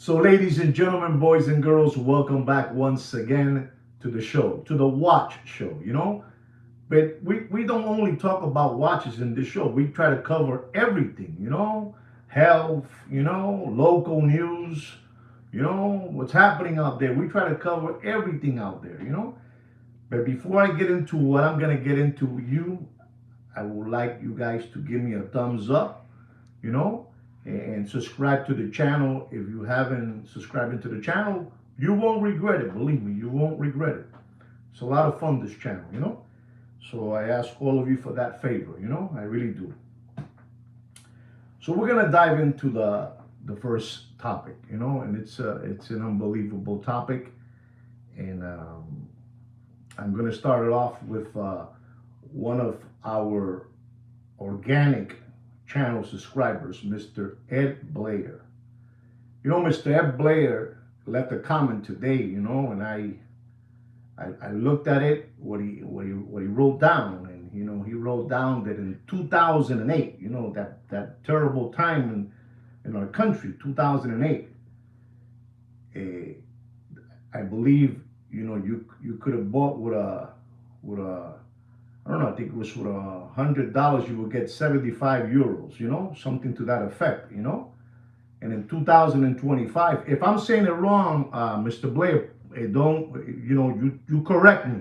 So, ladies and gentlemen, boys and girls, welcome back once again to the show, to the Watch Show. But we don't only talk about watches in this show, we try to cover everything, health, local news, what's happening out there. We try to cover everything out there. But before I get into what I'm going to get into, I would like you guys to give me a thumbs up, you know, and subscribe to the channel. If you haven't subscribed to the channel, you won't regret it. Believe me, you won't regret it. It's a lot of fun, this channel. So I ask all of you for that favor. I really do. So we're gonna dive into the first topic, and it's an unbelievable topic, and I'm gonna start it off with one of our organic channel subscribers, Mr. Ed Blair. Mr. Ed Blair left a comment today, and I looked at it, what he wrote down, and he wrote down that in 2008, that terrible time in our country, 2008, I believe you could have bought with a I don't know, I think it was with $100 you would get 75 euros, something to that effect. And in 2025, if I'm saying it wrong, Mr. Blair, don't, you correct me.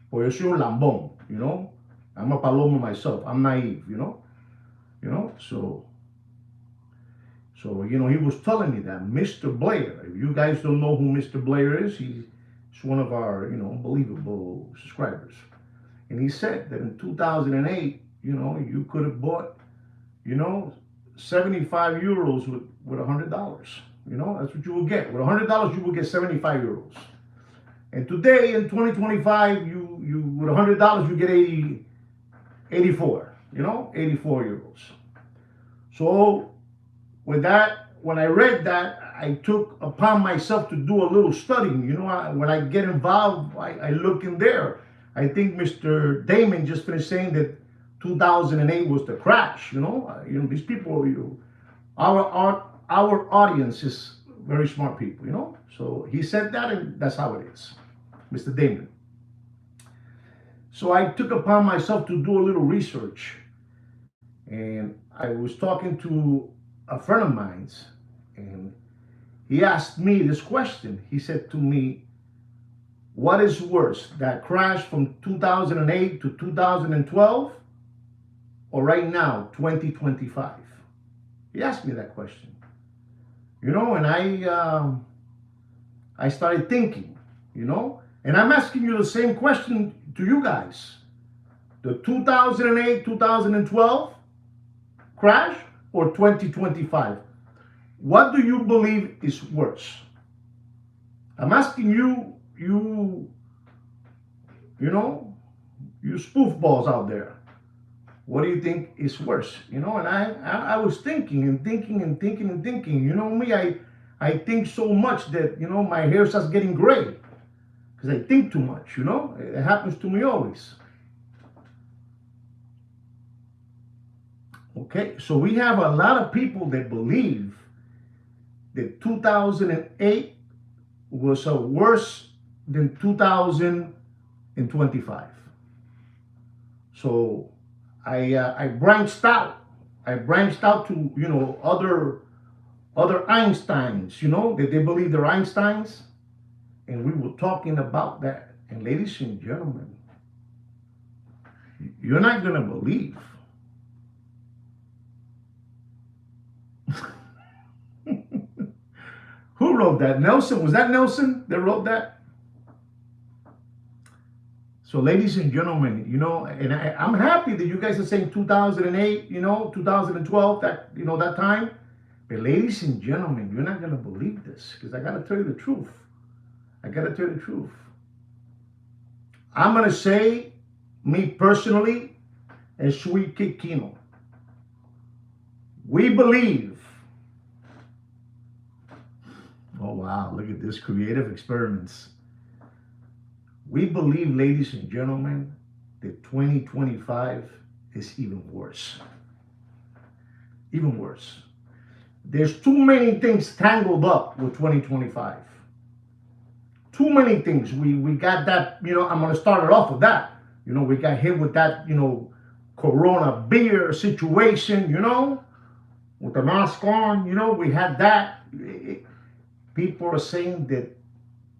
Porque yo soy un lambón. I'm a paloma myself. I'm naive. So he was telling me that Mr. Blair, if you guys don't know who Mr. Blair is, he's one of our, unbelievable subscribers. And he said that in 2008, you could have bought, 75 euros with $100. That's what you will get. With $100, you will get 75 euros. And today in 2025, you with $100, you get 84, 84 euros. So with that, when I read that, I took upon myself to do a little studying. When I get involved, I look in there. I think Mr. Damon just finished saying that 2008 was the crash. These people, our audience is very smart people. So he said that, and that's how it is, Mr. Damon. So I took upon myself to do a little research, and I was talking to a friend of mine's, and he asked me this question. He said to me, what is worse, that crash from 2008 to 2012, or right now, 2025? He asked me that question. And I started thinking, and I'm asking you the same question to you guys. The 2008, 2012 crash or 2025? What do you believe is worse? I'm asking you spoof balls out there. What do you think is worse? And I was thinking and thinking and thinking and thinking. Me, I think so much that my hair starts getting gray because I think too much. It happens to me always. Okay, so we have a lot of people that believe that 2008 was worse than 2025. So I branched out. I branched out to other Einsteins. That they believe they're Einsteins, and we were talking about that. And ladies and gentlemen, you're not gonna believe. Who wrote that? Nelson? Was that Nelson that wrote that? So, ladies and gentlemen, and I'm happy that you guys are saying 2008, 2012, that time. But, ladies and gentlemen, you're not going to believe this because I got to tell you the truth. I'm going to say, me personally, and Sweet Kid Kino, we believe. Oh, wow, look at this, creative experiments. We believe, ladies and gentlemen, that 2025 is even worse. Even worse. There's too many things tangled up with 2025. Too many things. We got that, I'm gonna start it off with that. We got hit with that, Corona beer situation, with the mask on, we had that. People are saying that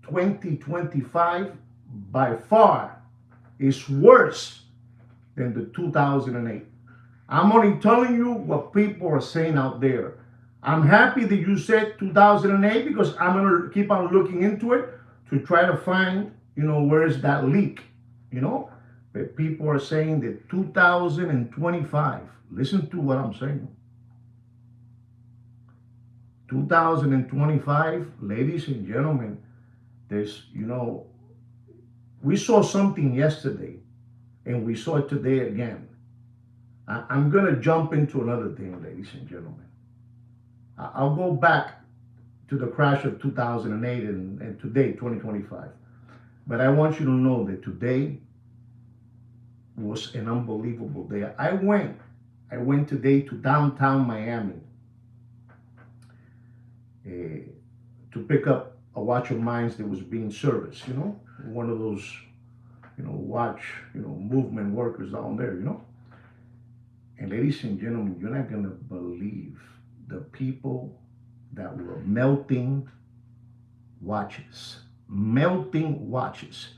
2025 by far is worse than the 2008. I'm only telling you what people are saying out there. I'm happy that you said 2008 because I'm going to keep on looking into it to try to find, where is that leak, But people are saying that 2025, listen to what I'm saying. 2025, ladies and gentlemen, there's, we saw something yesterday and we saw it today again. I'm going to jump into another thing, ladies and gentlemen. I'll go back to the crash of 2008 and today, 2025. But I want you to know that today was an unbelievable day. I went today to downtown Miami to pick up a watch of mine that was being serviced, one of those, watch, movement workers down there, And ladies and gentlemen, you're not gonna believe the people that were melting watches. Melting watches.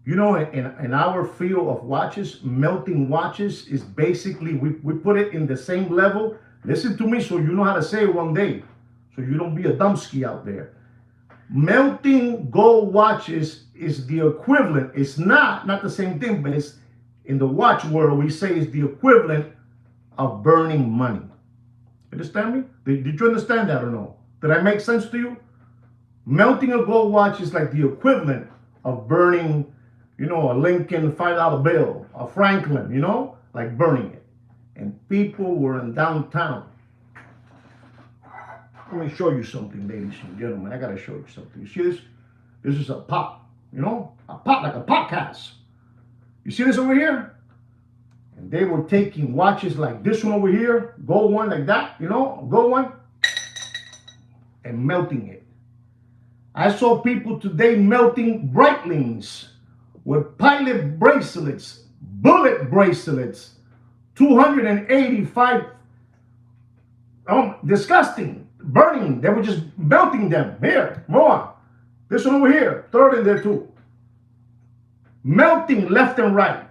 In our field of watches, melting watches is basically, we put it in the same level. Listen to me so you know how to say it one day. So you don't be a dumpski out there. Melting gold watches is the equivalent. It's not the same thing, but it's in the watch world, we say it's the equivalent of burning money. Understand me? Did you understand that or no? Did I make sense to you? Melting a gold watch is like the equivalent of burning, a Lincoln $5 bill, a Franklin, like burning it. And people were in downtown. Let me show you something, ladies and gentlemen. I gotta show you something. You see this? This is a pot, a pot like a podcast. You see this over here? And they were taking watches like this one over here, gold one like that, gold one, and melting it. I saw people today melting Breitlings with pilot bracelets, bullet bracelets, 285. Oh, disgusting. Burning. They were just melting them. Here, more. This one over here. Throw it in there too. Melting left and right.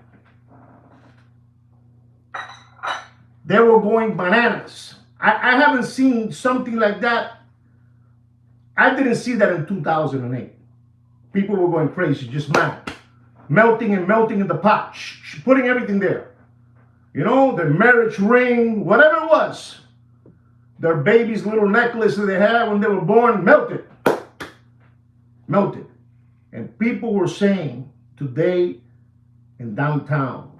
They were going bananas. I haven't seen something like that. I didn't see that in 2008. People were going crazy, just mad. Melting in the pot. Putting everything there. Their marriage ring, whatever it was. Their baby's little necklace that they had when they were born, melted. Melted. And people were saying today in downtown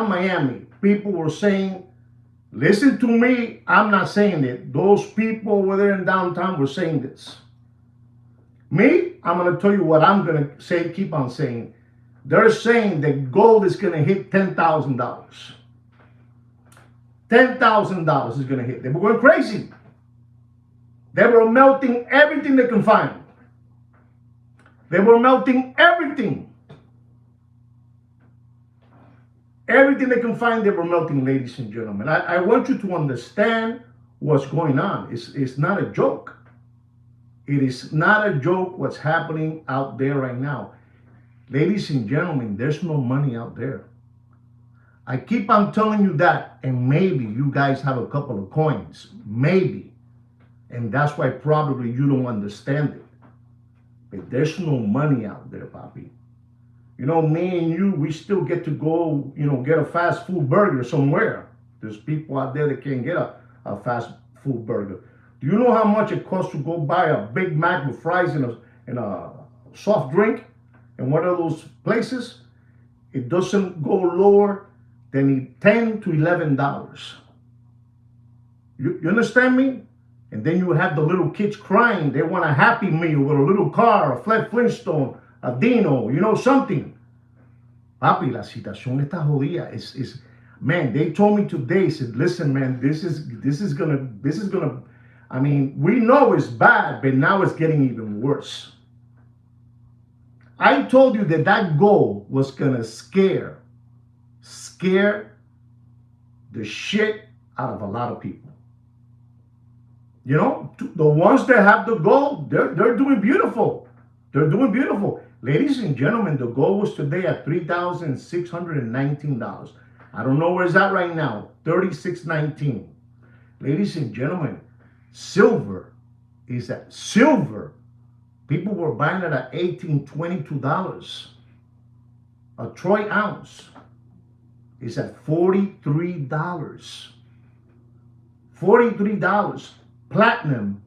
Miami, people were saying, listen to me, I'm not saying it. Those people over there in downtown were saying this. Me, I'm going to tell you what I'm going to say, keep on saying. They're saying that gold is going to hit $10,000. $10,000 is going to hit. They were going crazy. They were melting everything they can find. They were melting everything. Everything they can find, they were melting, ladies and gentlemen. I want you to understand what's going on. It's not a joke. It is not a joke what's happening out there right now. Ladies and gentlemen, there's no money out there. I keep on telling you that, and maybe you guys have a couple of coins. Maybe. And that's why probably you don't understand it. But there's no money out there, Papi. Me and you, we still get to go, get a fast food burger somewhere. There's people out there that can't get a fast food burger. Do you know how much it costs to go buy a Big Mac with fries and a soft drink in one of those places? It doesn't go lower than $10 to $11. You understand me? And then you have the little kids crying. They want a Happy Meal with a little car, a Fred Flintstone, a Dino, something. Papi, la situación está jodida. Man, they told me today, said, listen, man, this is gonna I mean, we know it's bad, but now it's getting even worse. I told you that that gold was gonna scare the shit out of a lot of people. You know, the ones that have the gold, they're doing beautiful. They're doing beautiful. Ladies and gentlemen, the gold was today at $3,619. I don't know where it's at right now. 3619. Ladies and gentlemen, silver is at silver. People were buying it at $18, $22. A troy ounce is at $43. $43. Platinum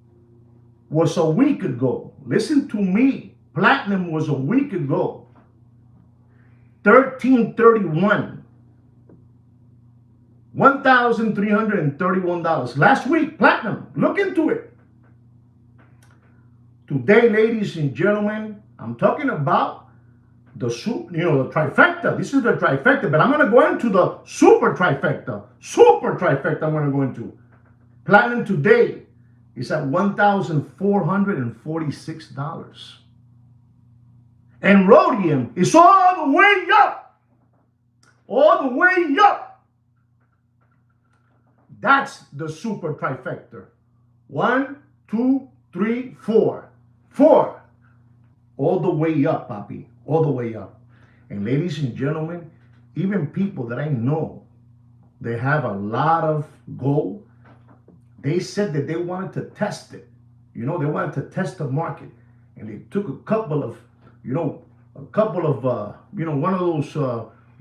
was a week ago. Listen to me. Platinum was a week ago. $1,331. $1,331. Last week, platinum. Look into it. Today, ladies and gentlemen, I'm talking about the the trifecta. This is the trifecta, but I'm going to go into the super trifecta. Super trifecta I'm going to go into. Platinum today is at $1,446. And rhodium is all the way up. All the way up. That's the super trifecta. 1, 2, 3, 4. 4. All the way up, papi. All the way up. And ladies and gentlemen, even people that I know, they have a lot of gold. They said that they wanted to test it. They wanted to test the market. And they took a couple of, one of those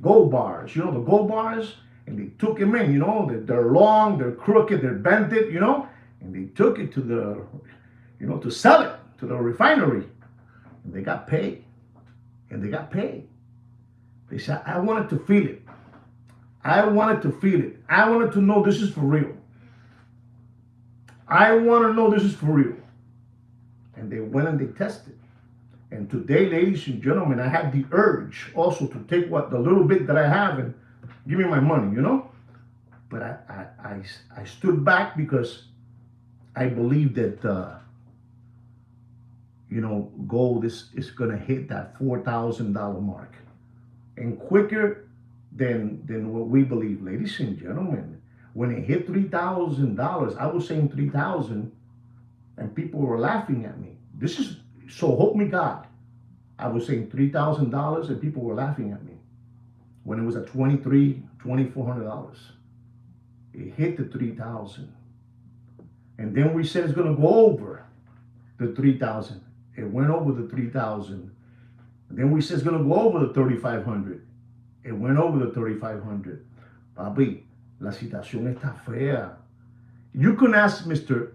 gold bars, the gold bars, and they took them in, they're long, they're crooked, they're bented, and they took it to the, to sell it to the refinery. And they got paid. And they got paid. They said, I wanted to feel it. I wanted to feel it. I wanted to know this is for real. I want to know this is for real. And they went and they tested. And today, ladies and gentlemen, I had the urge also to take the little bit that I have and give me my money, But I stood back because I believe that, gold is going to hit that $4,000 mark. And quicker than what we believe. Ladies and gentlemen, when it hit $3,000, I was saying 3,000, and people were laughing at me. This is, so help me God. I was saying $3,000, and people were laughing at me. When it was at $2,300, $2,400. It hit the 3,000. And then we said it's going to go over the 3,000. It went over the 3,000. Then we said it's going to go over the 3,500. It went over the 3,500. Papi, la situación está fea. You can ask Mr.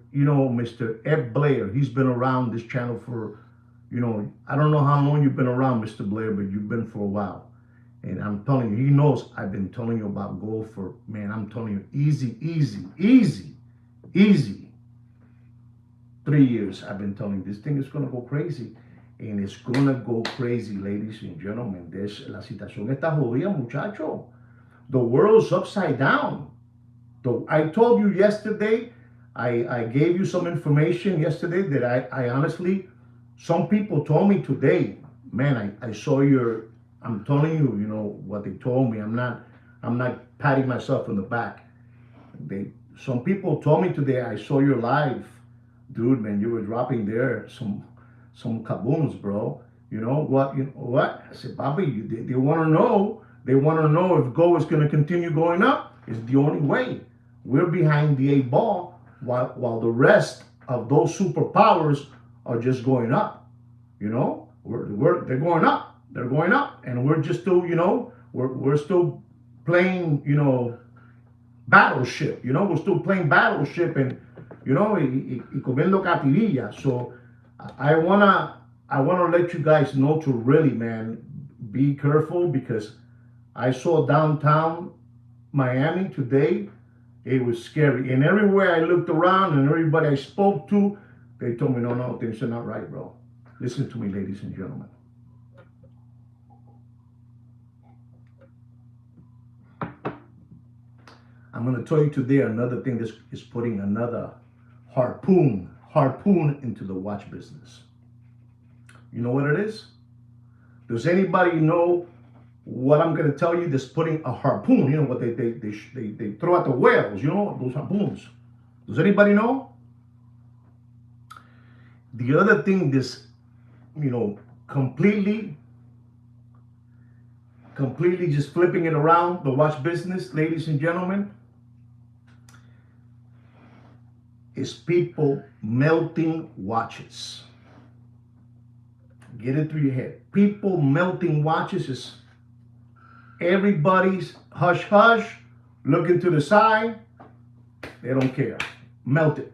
Ed Blair. He's been around this channel for, I don't know how long you've been around, Mr. Blair, but you've been for a while. And I'm telling you, he knows I've been telling you about gold for, man, I'm telling you, easy. 3 years I've been telling you, this thing is going to go crazy. And it's going to go crazy, ladies and gentlemen. La situación está jodida, muchacho. The world's upside down. I told you yesterday, I gave you some information yesterday that I honestly, some people told me today, man, I saw I'm telling you, what they told me. I'm not patting myself on the back. Some people told me today, I saw your live. Dude, man, you were dropping there some kabooms, bro. What? I said, Bobby, they want to know. They want to know if gold is going to continue going up. It's the only way. We're behind the 8 ball while the rest of those superpowers are just going up. They're going up. They're going up, and we're just still, we're still playing, battleship. We're still playing battleship and, y comiendo catirilla. So I wanna let you guys know to really, man, be careful, because I saw downtown Miami today. It was scary, and everywhere I looked around and everybody I spoke to, they told me, no, things are not right, bro. Listen to me, ladies and gentlemen. I'm going to tell you today another thing that is putting another harpoon into the watch business. You know what it is? Does anybody know what I'm going to tell you? That's putting a harpoon, you know what they throw at the whales, you know, those harpoons. Does anybody know? The other thing, this, you know, completely just flipping it around, the watch business, ladies and gentlemen, is people melting watches. Get it through your head. People melting watches is everybody's hush hush, looking to the side. They don't care. Melt it.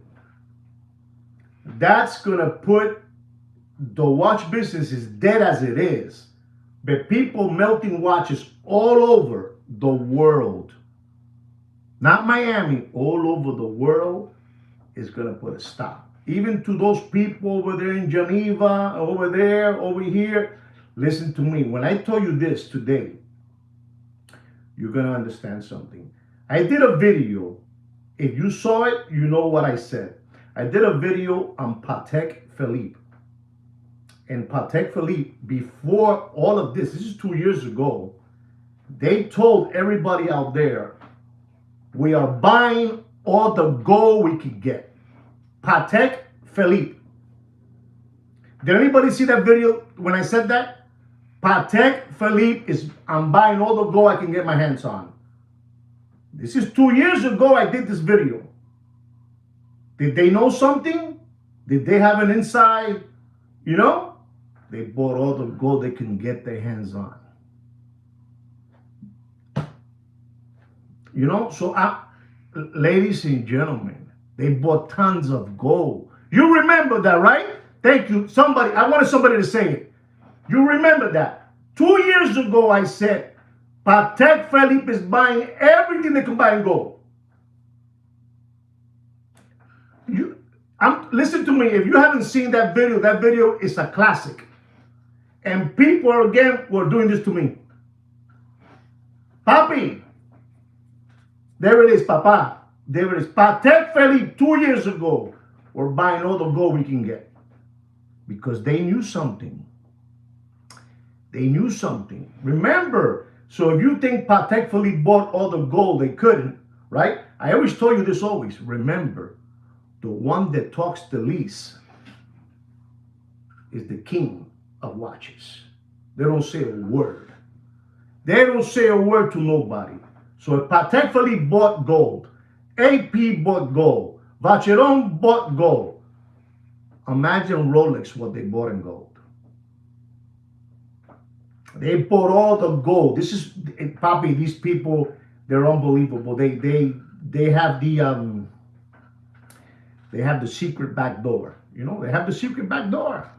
That's gonna put the watch business is dead as it is. But people melting watches all over the world, not Miami, all over the world, is gonna put a stop. Even to those people over there in Geneva, over there, over here. Listen to me. When I tell you this today, you're gonna understand something. I did a video. If you saw it, you know what I said. I did a video on Patek Philippe. And Patek Philippe, before all of this is 2 years ago, they told everybody out there, we are buying all the gold we could get. Patek Philippe. Did anybody see that video when I said that? Patek Philippe is, I'm buying all the gold I can get my hands on. This is 2 years ago I did this video. Did they know something? Did they have an inside, you know? They bought all the gold they can get their hands on. You know, so ladies and gentlemen, they bought tons of gold. You remember that, right? Thank you. Somebody, I wanted somebody to say it. You remember that. 2 years ago, I said, Patek Philippe is buying everything they can buy in gold. Listen to me. If you haven't seen that video is a classic. And people, again, were doing this to me. Papi, there it is, Papa. There it is. Patek Philippe 2 years ago were buying all the gold we can get. Because they knew something. They knew something. Remember, so if you think Patek Philippe bought all the gold they couldn't, right? I always told you this always. Remember, the one that talks the least is the king of watches. They don't say a word. They don't say a word to nobody. So if Patek Philippe bought gold, AP bought gold, Vacheron bought gold, imagine Rolex what they bought in gold. They bought all the gold. This is, Papi, these people, they're unbelievable. They have the secret back door. You know, they have the secret back door.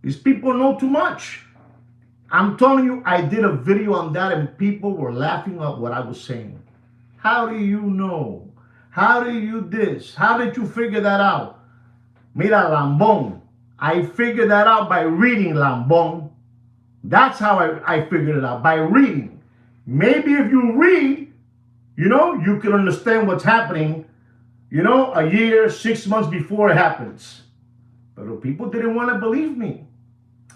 These people know too much. I'm telling you, I did a video on that and people were laughing at what I was saying. How do you know? How do you this? How did you figure that out? Mira, Lambón. I figured that out by reading, Lambón. That's how I figured it out, by reading. Maybe if you read, you know, you can understand what's happening, you know, a year, 6 months before it happens. But people didn't want to believe me.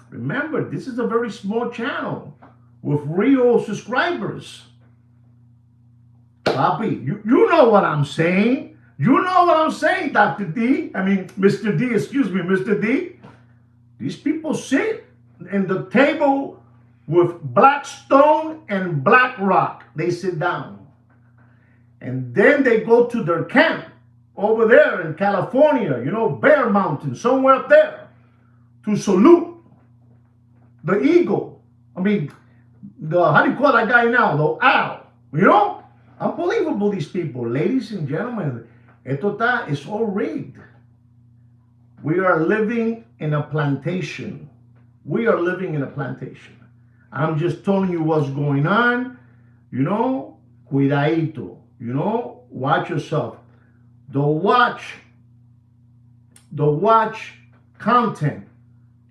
Remember, this is a very small channel with real subscribers. Papi, you know what I'm saying. You know what I'm saying, Dr. D. I mean, Mr. D, excuse me, Mr. D. These people sit in the table with black stone and black rock. They sit down. And then they go to their camp over there in California, you know, Bear Mountain, somewhere up there, to salute the eagle. I mean, how do you call that guy now? The owl. You know? Unbelievable, these people. Ladies and gentlemen, it's all rigged. We are living in a plantation. We are living in a plantation. I'm just telling you what's going on. You know, cuidadito. You know, watch yourself. The watch content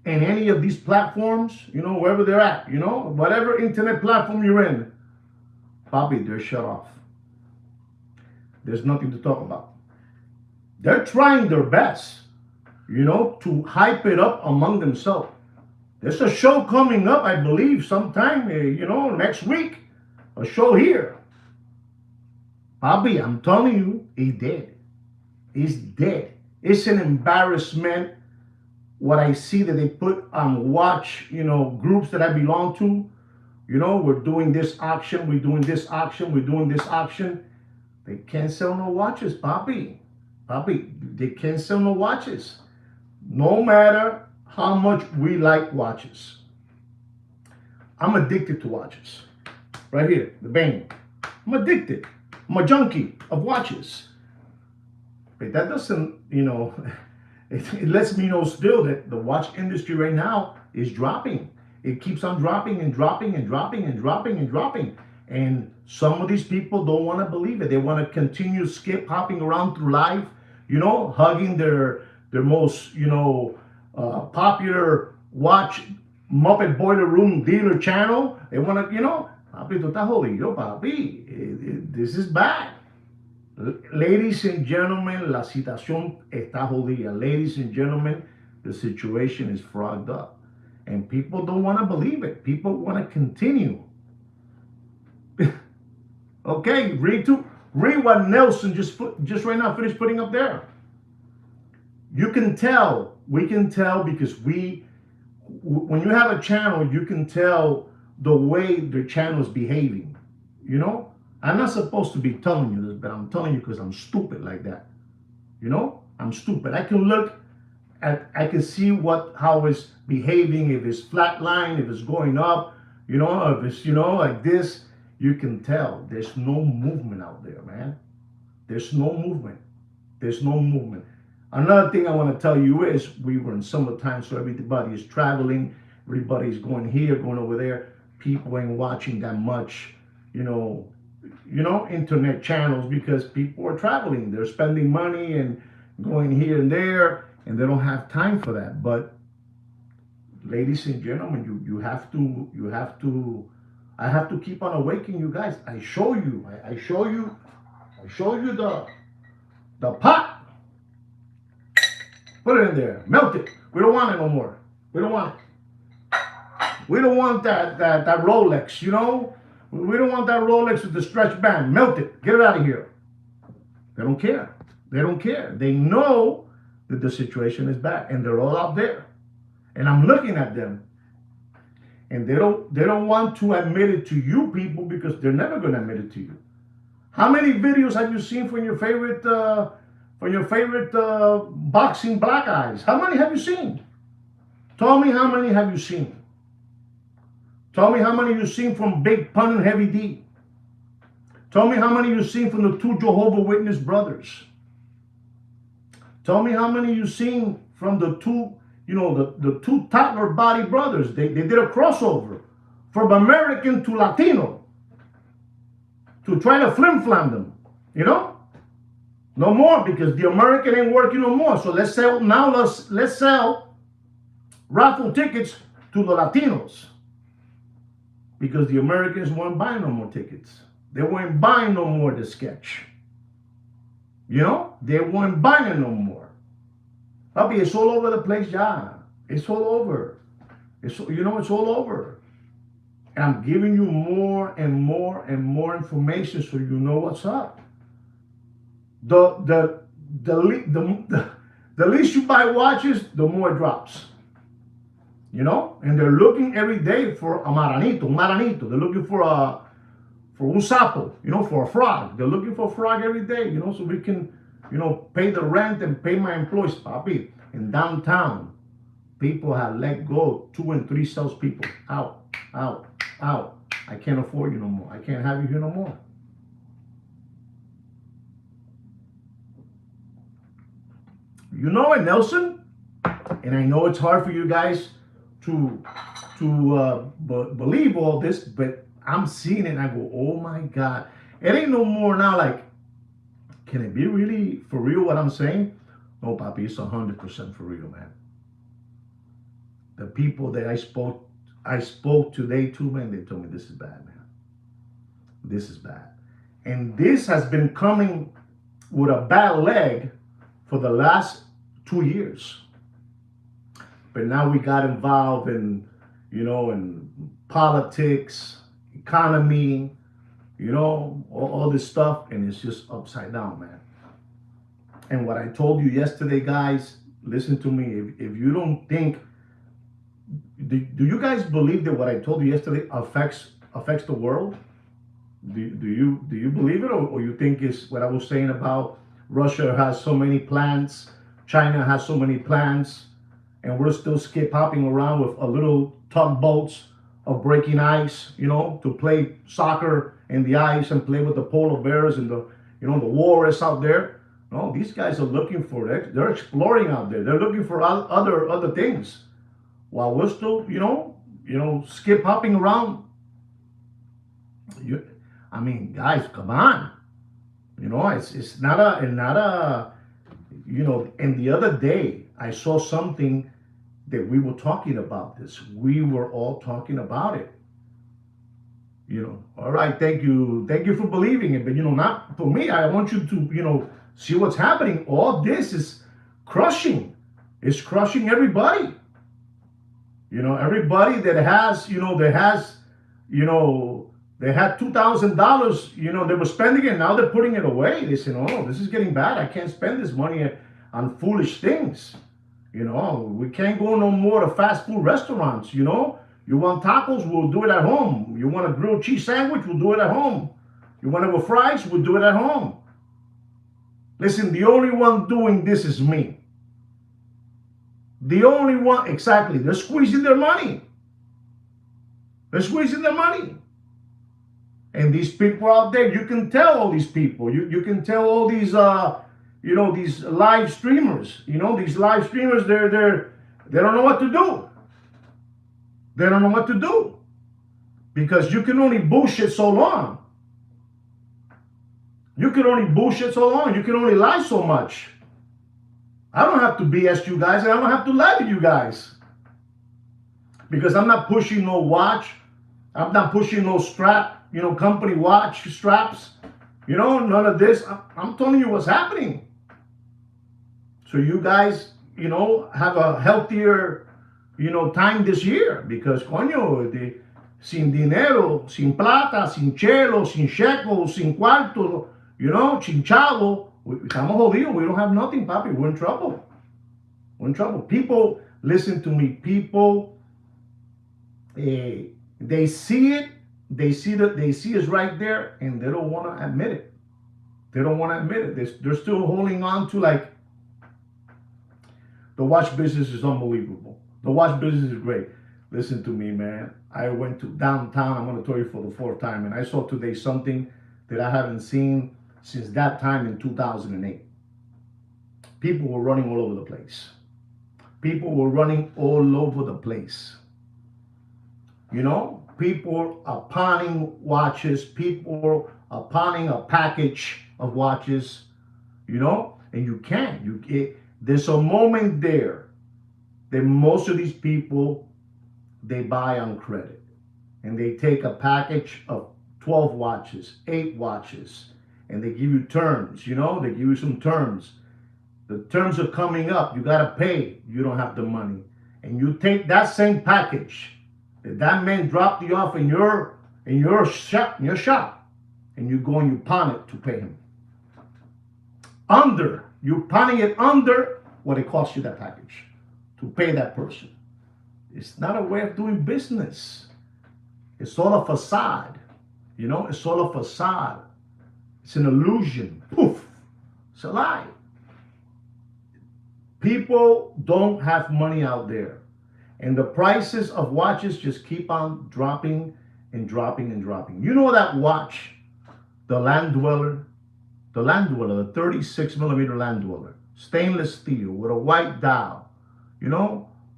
in any of these platforms, you know, wherever they're at, you know, whatever internet platform you're in, Papi, they're shut off. There's nothing to talk about. They're trying their best, to hype it up among themselves. There's a show coming up, I believe, sometime, next week. A show here. Bobby, I'm telling you, he's dead. He's dead. It's an embarrassment what I see that they put on watch, groups that I belong to. We're doing this auction, we're doing this auction, we're doing this auction. They can't sell no watches, Bobby. Bobby, they can't sell no watches. No matter how much we like watches. I'm addicted to watches. Right here, the Bang. I'm addicted. I'm a junkie of watches. But that doesn't, it lets me know still that the watch industry right now is dropping. It keeps on dropping and dropping and dropping and dropping and dropping. And some of these people don't want to believe it. They want to continue skip hopping around through life, hugging their most, popular watch Muppet Boiler Room dealer channel. They want to, papi, tú estás jodido, papi. This is bad. Ladies and gentlemen, la situación está jodida. Ladies and gentlemen, the situation is frogged up. And people don't want to believe it. People want to continue. Okay, read what Nelson just right now finished putting up there. You can tell, we can tell, because when you have a channel, you can tell the way the channel is behaving. I'm not supposed to be telling you this, but I'm telling you because I'm stupid like that. I'm stupid. I can see how it's behaving, if it's flat line, if it's going up, if it's, like this. You can tell there's no movement out there, man. There's no movement. There's no movement. Another thing I want to tell you is we were in summertime, so everybody is traveling. Everybody's going here, going over there. People ain't watching that much, internet channels because people are traveling. They're spending money and going here and there, and they don't have time for that. But ladies and gentlemen, you have to. I have to keep on awakening you guys. I show you the pot. Put it in there. Melt it. We don't want it no more. We don't want it. We don't want that Rolex, We don't want that Rolex with the stretch band. Melt it. Get it out of here. They don't care. They don't care. They know that the situation is bad, and they're all out there. And I'm looking at them. And they don't want to admit it to you people because they're never going to admit it to you. How many videos have you seen from your favorite boxing black eyes? How many have you seen? Tell me how many have you seen? Tell me how many you've seen from Big Pun and Heavy D. Tell me how many you've seen from the two Jehovah's Witness brothers. Tell me how many you've seen from the two the two toddler body brothers. They did a crossover from American to Latino to try to flim-flam them, No more, because the American ain't working no more. So let's sell raffle tickets to the Latinos, because the Americans weren't buying no more tickets. They weren't buying no more the sketch. They weren't buying it no more. Papi, it's all over the place, yeah. It's all over. It's all over. And I'm giving you more and more and more information so you know what's up. The least you buy watches, the more it drops. And they're looking every day for a maranito. They're looking for un sapo, for a frog. They're looking for a frog every day, so we can pay the rent and pay my employees, papi. In downtown, people have let go 2 and 3 salespeople. Out. I can't afford you no more. I can't have you here no more. You know it, Nelson. And I know it's hard for you guys to believe all this, but I'm seeing it and I go, oh my God. It ain't no more now like, can it be really for real what I'm saying? No, papi, it's 100% for real, man. The people that I spoke today to, man, they told me this is bad, man. This is bad. And this has been coming with a bad leg for the last 2 years. But now we got involved in, in politics, economy, all this stuff, and it's just upside down, man. And what I told you yesterday, guys, listen to me. If you don't think, do you guys believe that what I told you yesterday affects the world? Do you believe it, or you think it's what I was saying about Russia has so many plants, China has so many plants, and we're still skip hopping around with a little tugboats of breaking ice, to play soccer in the ice and play with the polar bears and the walrus out there. No, these guys are looking for it. They're exploring out there. They're looking for other things, while we're still, skip hopping around. I mean, guys, come on. It's not a. And the other day I saw something that we were talking about this. We were all talking about it. All right, thank you for believing it, but not for me. I want you to, see what's happening. All this is crushing. It's crushing everybody. Everybody that has, they had $2,000, they were spending it, now they're putting it away. They say, oh, this is getting bad. I can't spend this money on foolish things. We can't go no more to fast food restaurants. You want tacos, we'll do it at home. You want a grilled cheese sandwich, we'll do it at home. You want to have fries, we'll do it at home. Listen, the only one doing this is me. The only one, exactly. They're squeezing their money. They're squeezing their money. And these people out there, you can tell all these people. You can tell all these, these live streamers. These live streamers, they don't know what to do. They don't know what to do. Because you can only bullshit so long. You can only bullshit so long. You can only lie so much. I don't have to BS you guys, and I don't have to lie to you guys. Because I'm not pushing no watch. I'm not pushing no strap, company watch straps. None of this. I'm telling you what's happening. So you guys, have a healthier, time this year. Because, sin dinero, sin plata, sin chelo, sin shekel, sin cuarto, sin chavo, estamos jodidos. We don't have nothing, papi. We're in trouble. We're in trouble. People, listen to me. People, they see it. They see us right there, and they don't want to admit it. They don't want to admit it. They're still holding on to, like, the watch business is unbelievable. The watch business is great. Listen to me, man. I went to downtown. I'm going to tell you for the fourth time, and I saw today something that I haven't seen since that time in 2008. People were running all over the place. People were running all over the place. People are pawning watches. People are pawning a package of watches, and you can't. There's a moment there that most of these people, they buy on credit. And they take a package of 12 watches, 8 watches, and they give you terms, they give you some terms. The terms are coming up. You got to pay. You don't have the money. And you take that same package that man dropped you off in your shop, and you go and you pawn it to pay him. You're pawning it under what it costs you, that package, to pay that person. It's not a way of doing business. It's all a facade. It's all a facade. It's an illusion. Poof. It's a lie. People don't have money out there. And the prices of watches just keep on dropping and dropping and dropping. That watch, the Land Dweller, the 36 millimeter Land Dweller, stainless steel with a white dial,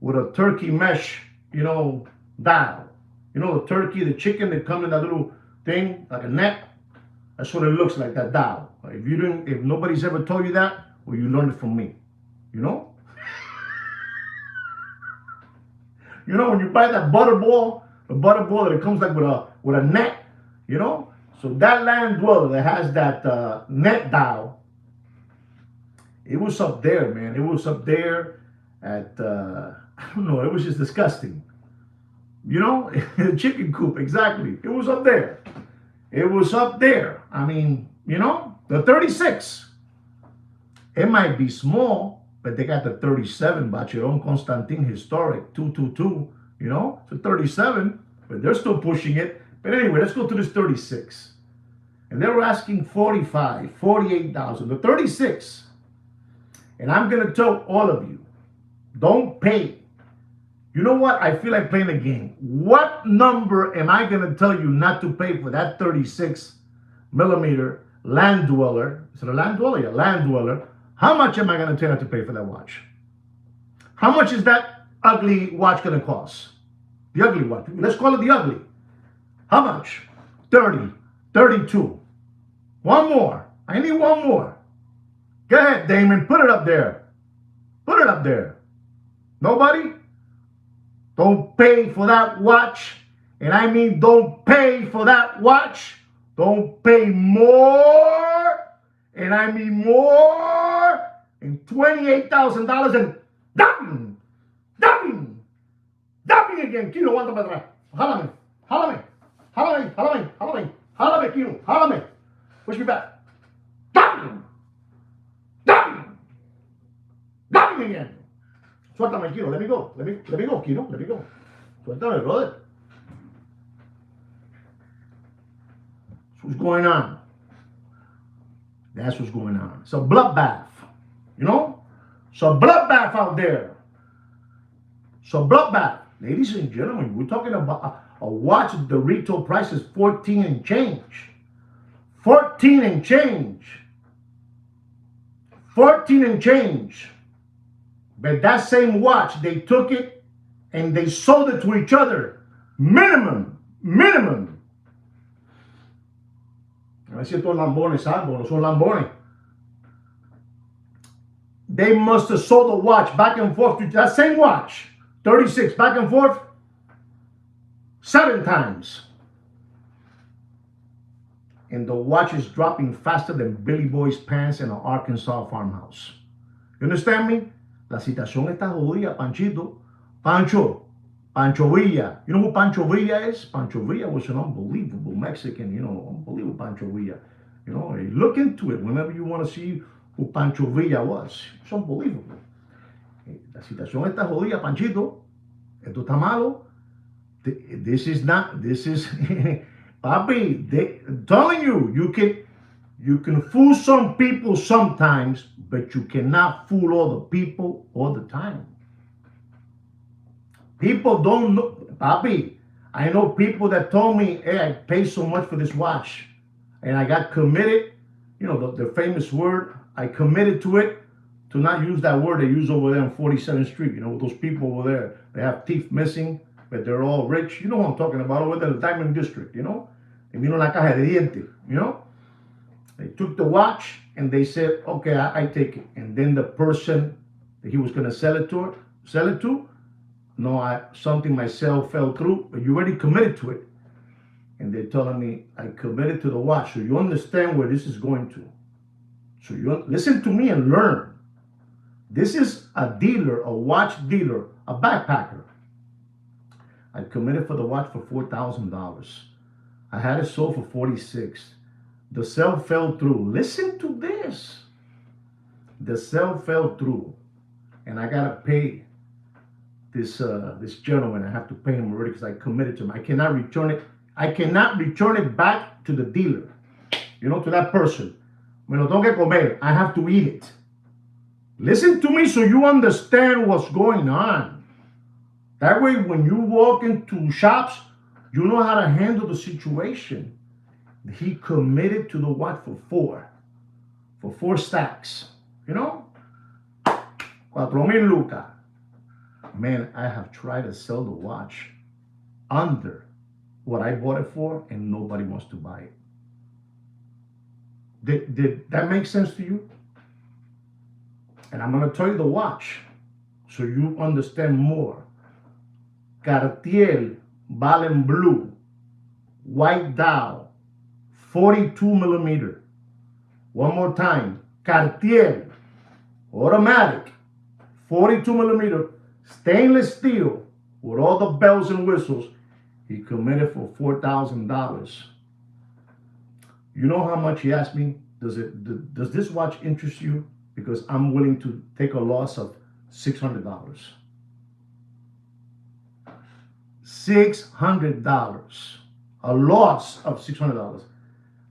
with a turkey mesh, dial. The turkey, the chicken that come in that little thing, like a net. That's what it looks like, that dial. If nobody's ever told you that, well, you learned it from me. When you buy that butterball, the butterball that it comes like with a net, So that Land Dweller that has that net dial, It was up there, man. It was up there at, I don't know, it was just disgusting. You know, chicken coop, exactly. It was up there. It was up there. I mean, you know, the 36. It might be small, but they got the 37, Bacheron Constantin Historic 222, you know, it's a 37, but they're still pushing it. But anyway, let's go to this 36. And they were asking 45, 48,000, the 36. And I'm going to tell all of you, don't pay. You know what? I feel like playing a game. What number am I going to tell you not to pay for that 36 millimeter land dweller? Is it a land dweller? Yeah, land dweller. How much am I going to tell you not to pay for that watch? How much is that ugly watch going to cost? The ugly watch. Let's call it the ugly. How much? 30, 32. One more. I need one more. Go ahead, Damon. Put it up there. Put it up there. Nobody? Don't pay for that watch. And I mean don't pay for that watch. Don't pay more. And I mean more than $28,000 and dumping again. Kino, aguanta para atrás. Jálame, Kino, jálame. Push me back. Dumping again. Suéltame, Kino, let me go. Let me go, Kino, let me go. Suéltame, brother. That's what's going on. That's what's going on. It's a bloodbath, you know? It's a bloodbath out there. It's a bloodbath. Ladies and gentlemen, we're talking about a watch, the retail price is 14 and change. 14 and change. 14 and change. But that same watch, they took it and they sold it to each other. Minimum. A ver si estos lambones salvo, no son lambones. They must have sold the watch back and forth to that same watch, 36, back and forth, 7 times. And the watch is dropping faster than Billy Boy's pants in an Arkansas farmhouse. You understand me? La situación está jodida, Panchito. Pancho Villa. You know who Pancho Villa is? Pancho Villa was an unbelievable Mexican, you know, unbelievable Pancho Villa. You know, look into it whenever you want to see who Pancho Villa was. It's unbelievable. La situación está jodida, Panchito. Esto está malo. This is, papi, I'm telling you, you can fool some people sometimes, but you cannot fool all the people all the time. People don't know, papi. I know people that told me, hey, I paid so much for this watch. And I got committed, you know, the famous word, I committed to it, to not use that word they use over there on 47th Street. You know, those people over there, they have teeth missing, but they're all rich. You know what I'm talking about, over there in the Diamond District, you know? They vino la caja de dientes, you know? They took the watch and they said, okay, I take it. And then the person that he was going to sell it to, no, something myself fell through, but you already committed to it. And they're telling me, I committed to the watch. So you understand where this is going to. So you listen to me and learn. This is a dealer, a watch dealer, a backpacker. I committed for the watch for $4,000. I had it sold for 46. The sale fell through. Listen to this. The sale fell through. And I gotta pay this gentleman. I have to pay him already because I committed to him. I cannot return it. I cannot return it back to the dealer. You know, to that person. Me lo tengo que comer. I have to eat it. Listen to me so you understand what's going on. That way, when you walk into shops, you know how to handle the situation. He committed to the watch for 4 stacks. You know? 4,000 lucas. Man, I have tried to sell the watch under what I bought it for, and nobody wants to buy it. Did that make sense to you? And I'm going to tell you the watch so you understand more. Cartier Ballon Bleu, white dial, 42 millimeter. One more time. Cartier automatic, 42 millimeter, stainless steel, with all the bells and whistles. He committed for $4,000. You know how much he asked me? Does this watch interest you? Because I'm willing to take a loss of $600. $600. A loss of $600.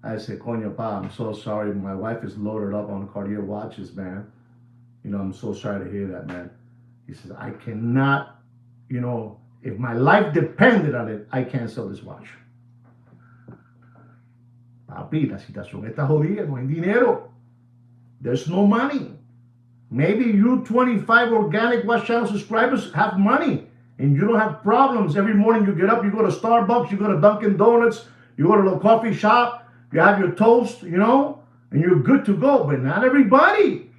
I said, Coño, pa, I'm so sorry. My wife is loaded up on Cartier watches, man. You know, I'm so sorry to hear that, man. He says, I cannot, you know, if my life depended on it, I can't sell this watch. Papi, la situación está jodida, no hay dinero. There's no money. Maybe you 25 organic Watch Channel subscribers have money and you don't have problems. Every morning you get up, you go to Starbucks, you go to Dunkin' Donuts, you go to the coffee shop, you have your toast, you know, and you're good to go. But not everybody.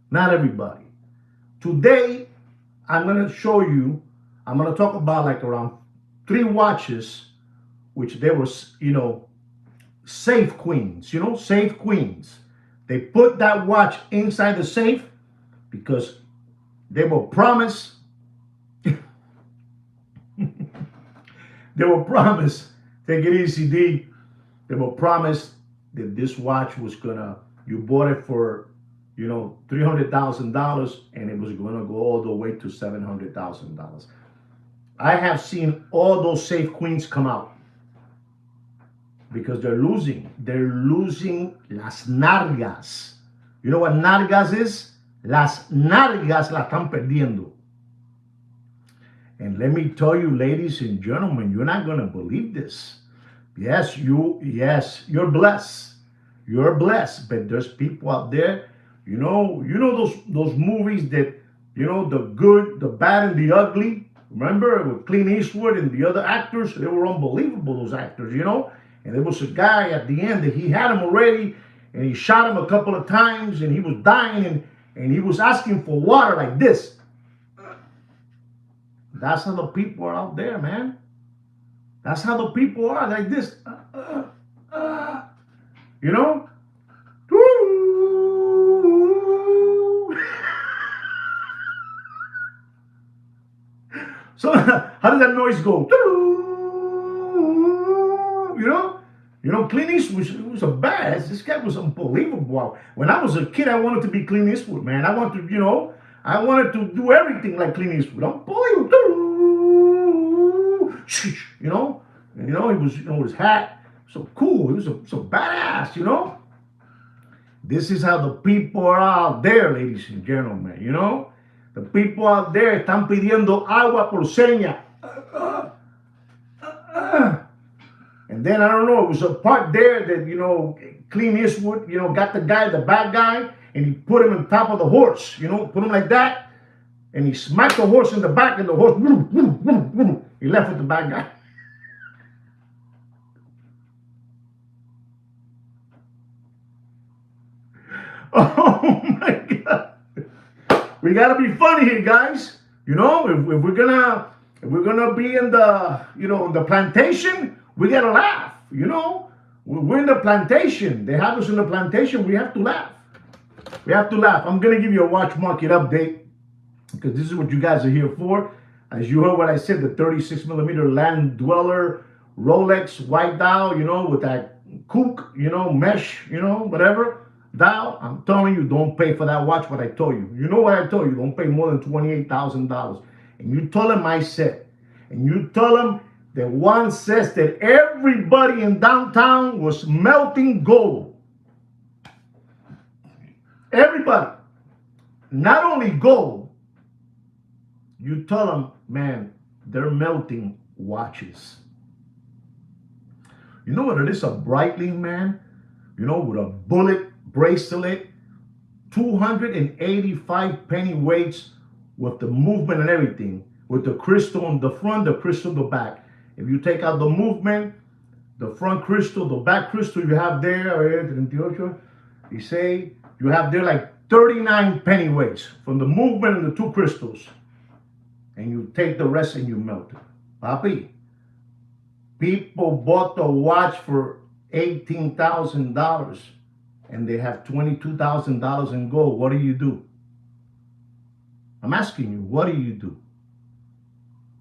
Not everybody. Today, I'm going to show you, I'm going to talk about like around 3 watches, which they were, you know, safe queens, you know, safe queens. They put that watch inside the safe because they were promised, they were promised, take it easy, D, they were promised that this watch was gonna, you bought it for, you know, $300,000 and it was gonna go all the way to $700,000. I have seen all those safe queens come out because they're losing. They're losing las nargas. You know what nargas is? Las nargas la están perdiendo. And let me tell you, ladies and gentlemen, you're not gonna believe this. Yes, you're blessed. You're blessed, but there's people out there, you know those movies that, you know, the good, the bad, and the ugly. Remember with Clint Eastwood and the other actors? They were unbelievable, those actors, you know? And there was a guy at the end that he had him already, and he shot him a couple of times, and he was dying, and he was asking for water like this. That's how the people are out there, man. That's how the people are, like this. You know? So how does that noise go? You know, Clint Eastwood was a badass. This guy was unbelievable. When I was a kid, I wanted to be Clint Eastwood, man. I wanted to, you know, I wanted to do everything like Clint Eastwood. Unbelievable. You know, and, you know, he was, you know, his hat, so cool. He was so badass, you know. This is how the people are out there, ladies and gentlemen, you know. The people out there están pidiendo agua por seña. And then, I don't know, it was a part there that, you know, Clint Eastwood, you know, got the guy, the bad guy, and he put him on top of the horse, you know, put him like that, and he smacked the horse in the back, and the horse, he left with the bad guy. Oh my God. We gotta be funny here, guys. You know, if we're gonna be in the, you know, in the plantation, we gotta laugh. You know, we're in the plantation. They have us in the plantation. We have to laugh. We have to laugh. I'm gonna give you a watch market update because this is what you guys are here for. As you heard what I said, the 36 millimeter Land Dweller Rolex white dial, you know, with that kook, you know, mesh, you know, whatever. Dial, I'm telling you, don't pay for that watch what I told you. You know what I told you, don't pay more than $28,000. And you tell him I said, and you tell him that one says that everybody in downtown was melting gold. Everybody. Not only gold, you tell them, man, they're melting watches. You know what it is? A Breitling, man, you know, with a bullet bracelet, 285 penny weights with the movement and everything, with the crystal on the front, the crystal on the back. If you take out the movement, the front crystal, the back crystal you have there, you say you have there like 39 penny weights from the movement and the 2 crystals. And you take the rest and you melt it. Papi, People bought the watch for $18,000 and they have $22,000 in gold. What do you do? I'm asking you, what do you do?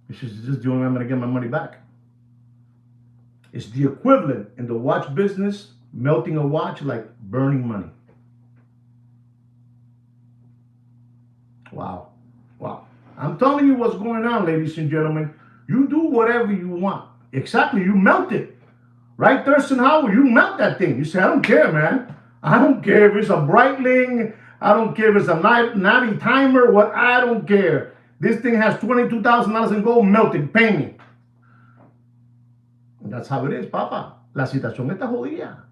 This is just the only way I'm going to get my money back. It's the equivalent in the watch business, melting a watch like burning money. Wow. Wow. I'm telling you what's going on, ladies and gentlemen. You do whatever you want. Exactly. You melt it. Right, Thurston Howell? You melt that thing. You say, I don't care, man. I don't care if it's a Breitling. I don't care if it's a Navi timer. What? I don't care. This thing has $22,000 in gold. Melt it. Pay me. And that's how it is, Papa. La situación está jodida.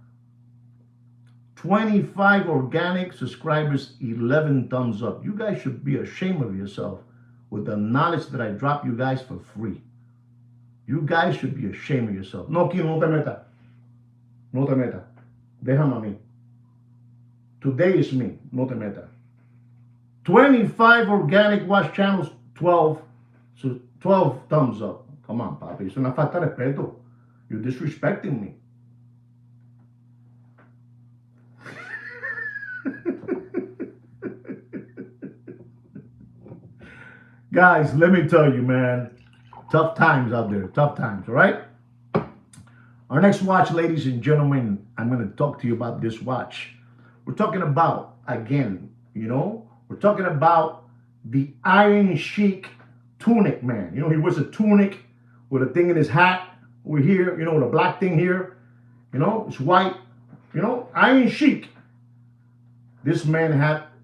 25 organic subscribers, 11 thumbs up. You guys should be ashamed of yourself with the knowledge that I drop you guys for free. You guys should be ashamed of yourself. No, Kino, no te meta. No te meta. Déjame a mí. Today is me. No te meta. 25 organic watch channels, 12 thumbs up. Come on, papi. Es una falta de respeto. You're disrespecting me. Guys, let me tell you, man. Tough times out there. Tough times, all right? Our next watch, ladies and gentlemen, I'm going to talk to you about this watch. We're talking about, again, we're talking about the Iron Sheik tunic man. He wears a tunic with a thing in his hat over here, with a black thing here. It's white. Iron Sheik. This man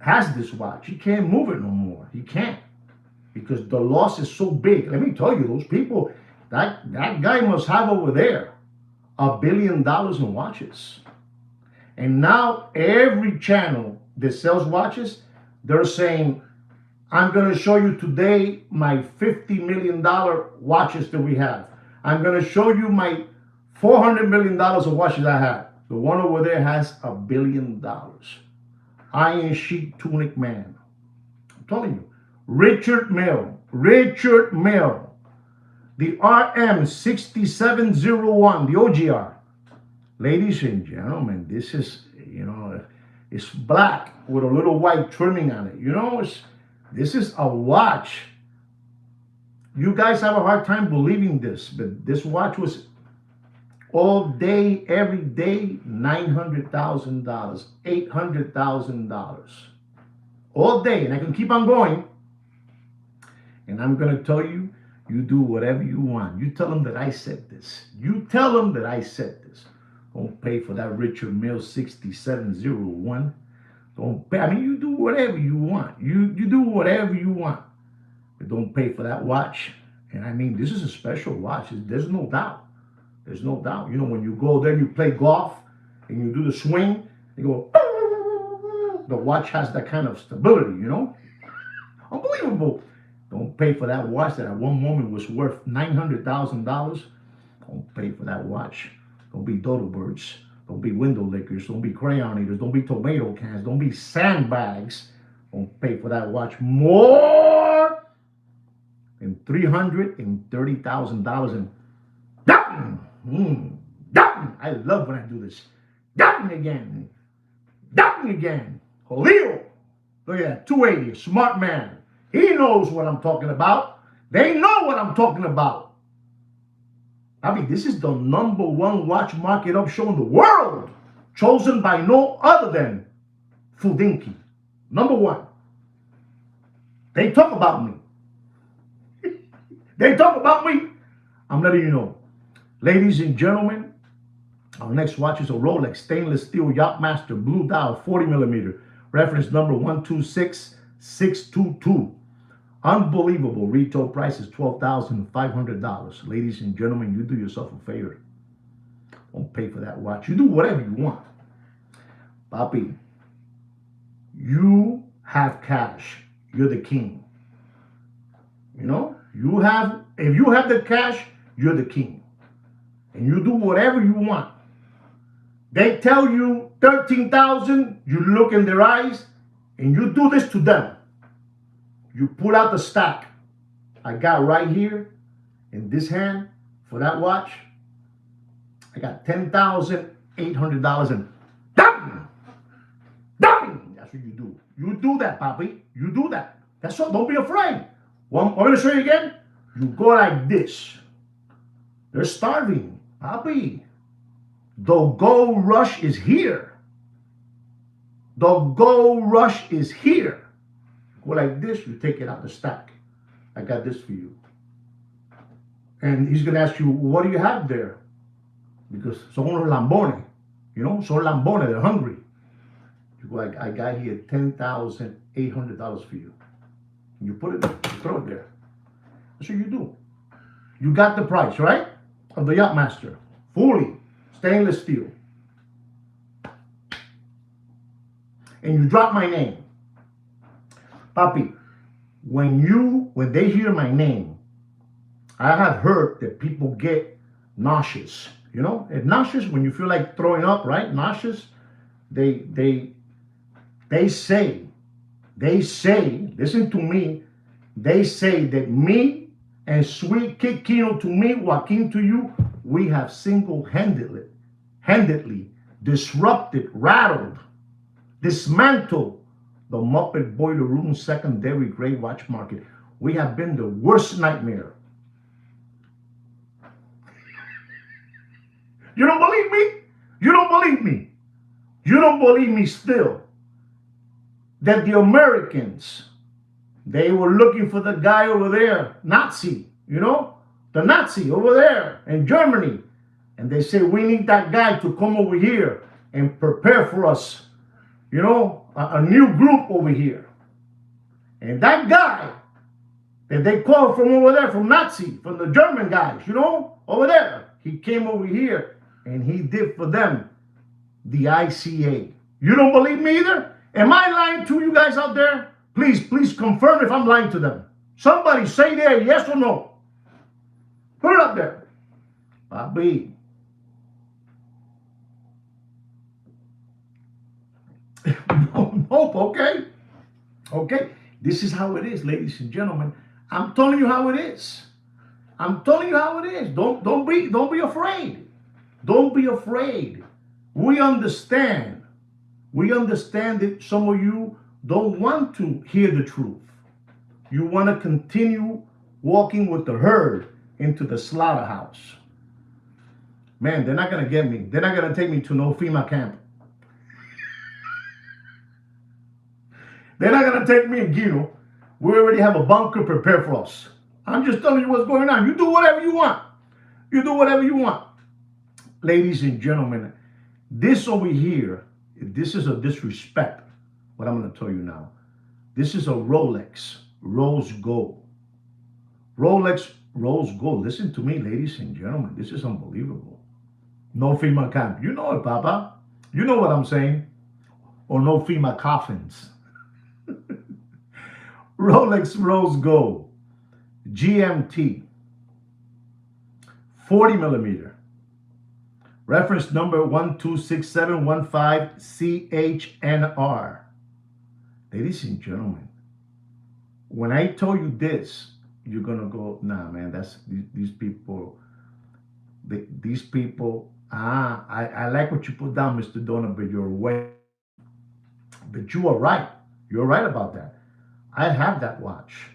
has this watch. He can't move it no more. He can't. Because the loss is so big. Let me tell you, those people, that guy must have over there $1 billion in watches. And now every channel that sells watches, they're saying, I'm going to show you today my $50 million watches that we have. I'm going to show you my $400 million of watches I have. The one over there has $1 billion. Iron Sheik tunic man. I'm telling you. Richard Mille, the RM6701, the OGR. Ladies and gentlemen, this is, it's black with a little white trimming on it. This is a watch. You guys have a hard time believing this, but this watch was all day, every day, $900,000, $800,000. All day, and I can keep on going. And I'm going to tell you, you do whatever you want. You tell them that I said this. You tell them that I said this. Don't pay for that Richard Mille 6701. Don't pay. I mean, you do whatever you want. You do whatever you want. But don't pay for that watch. And I mean, this is a special watch. There's no doubt. There's no doubt. When you go there, you play golf, and you do the swing, you go, the watch has that kind of stability, Unbelievable. Don't pay for that watch that at one moment was worth $900,000. Don't pay for that watch. Don't be dodo birds. Don't be window lickers. Don't be crayon eaters. Don't be tomato cans. Don't be sandbags. Don't pay for that watch more than $330,000. And doubting. I love when I do this. Doubting again. Julio. Look at that. 280. Smart man. He knows what I'm talking about. They know what I'm talking about. I mean, this is the #1 watch market up show in the world, chosen by no other than Fudinki. #1. They talk about me. They talk about me. I'm letting you know. Ladies and gentlemen, our next watch is a Rolex stainless steel Yachtmaster blue dial 40 millimeter. Reference number 126622. Unbelievable. Retail price is $12,500. Ladies and gentlemen, you do yourself a favor. Don't pay for that watch. You do whatever you want. Papi, you have cash. You're the king. If you have the cash, you're the king. And you do whatever you want. They tell you 13,000, you look in their eyes, and you do this to them. You pull out the stack I got right here in this hand for that watch. I got $10,800 and done. Done. That's what you do. You do that, Papi. You do that. That's all. Don't be afraid. Want me to show you again? You go like this. They're starving. Papi. The gold rush is here. The gold rush is here. Go like this, you take it out the stack. I got this for you. And he's going to ask you, what do you have there? Because son unos lambones. You know, son lambones, they're hungry. You go, I got here $10,800 for you. And you put it, you throw it there. That's what you do. You got the price, right? Of the Yachtmaster. Fully. Stainless steel. And you drop my name. Papi, when they hear my name, I have heard that people get nauseous. You know, and nauseous when you feel like throwing up, right? Nauseous. They say, listen to me, they say that me and Sweet Kid Kino to me, Joaquin to you, we have single-handedly disrupted, rattled, dismantled the Muppet Boiler Room secondary gray watch market. We have been the worst nightmare. You don't believe me? You don't believe me? You don't believe me still that the Americans, they were looking for the guy over there, Nazi, you know, the Nazi over there in Germany. And they say, we need that guy to come over here and prepare for us, you know, a new group over here. And that guy that they called from over there, from Nazi, from the German guys, you know, over there, he came over here and he did for them the ICA. You don't believe me either? Am I lying to you guys out there? Please confirm if I'm lying to them. Somebody say there, yes or no. Put it up there. Bobby. Nope, okay. Okay. This is how it is, ladies and gentlemen. I'm telling you how it is. I'm telling you how it is. Don't be afraid. Don't be afraid. We understand. We understand that some of you don't want to hear the truth. You want to continue walking with the herd into the slaughterhouse. Man, they're not going to get me. They're not going to take me to no FEMA camp. They're not going to take me and Guido. We already have a bunker prepared for us. I'm just telling you what's going on. You do whatever you want. You do whatever you want. Ladies and gentlemen, this over here, this is a disrespect. What I'm going to tell you now. This is a Rolex Rose Gold. Rolex Rose Gold. Listen to me, ladies and gentlemen. This is unbelievable. No FEMA camp. You know it, Papa. You know what I'm saying. Or no FEMA coffins. Rolex Rose Gold. GMT. 40 millimeter. Reference number 126715CHNR. Ladies and gentlemen, when I tell you this, you're going to go, nah, man, that's these people, I like what you put down, Mr. Donor, but you're way. But you are right. You're right about that. I have that watch.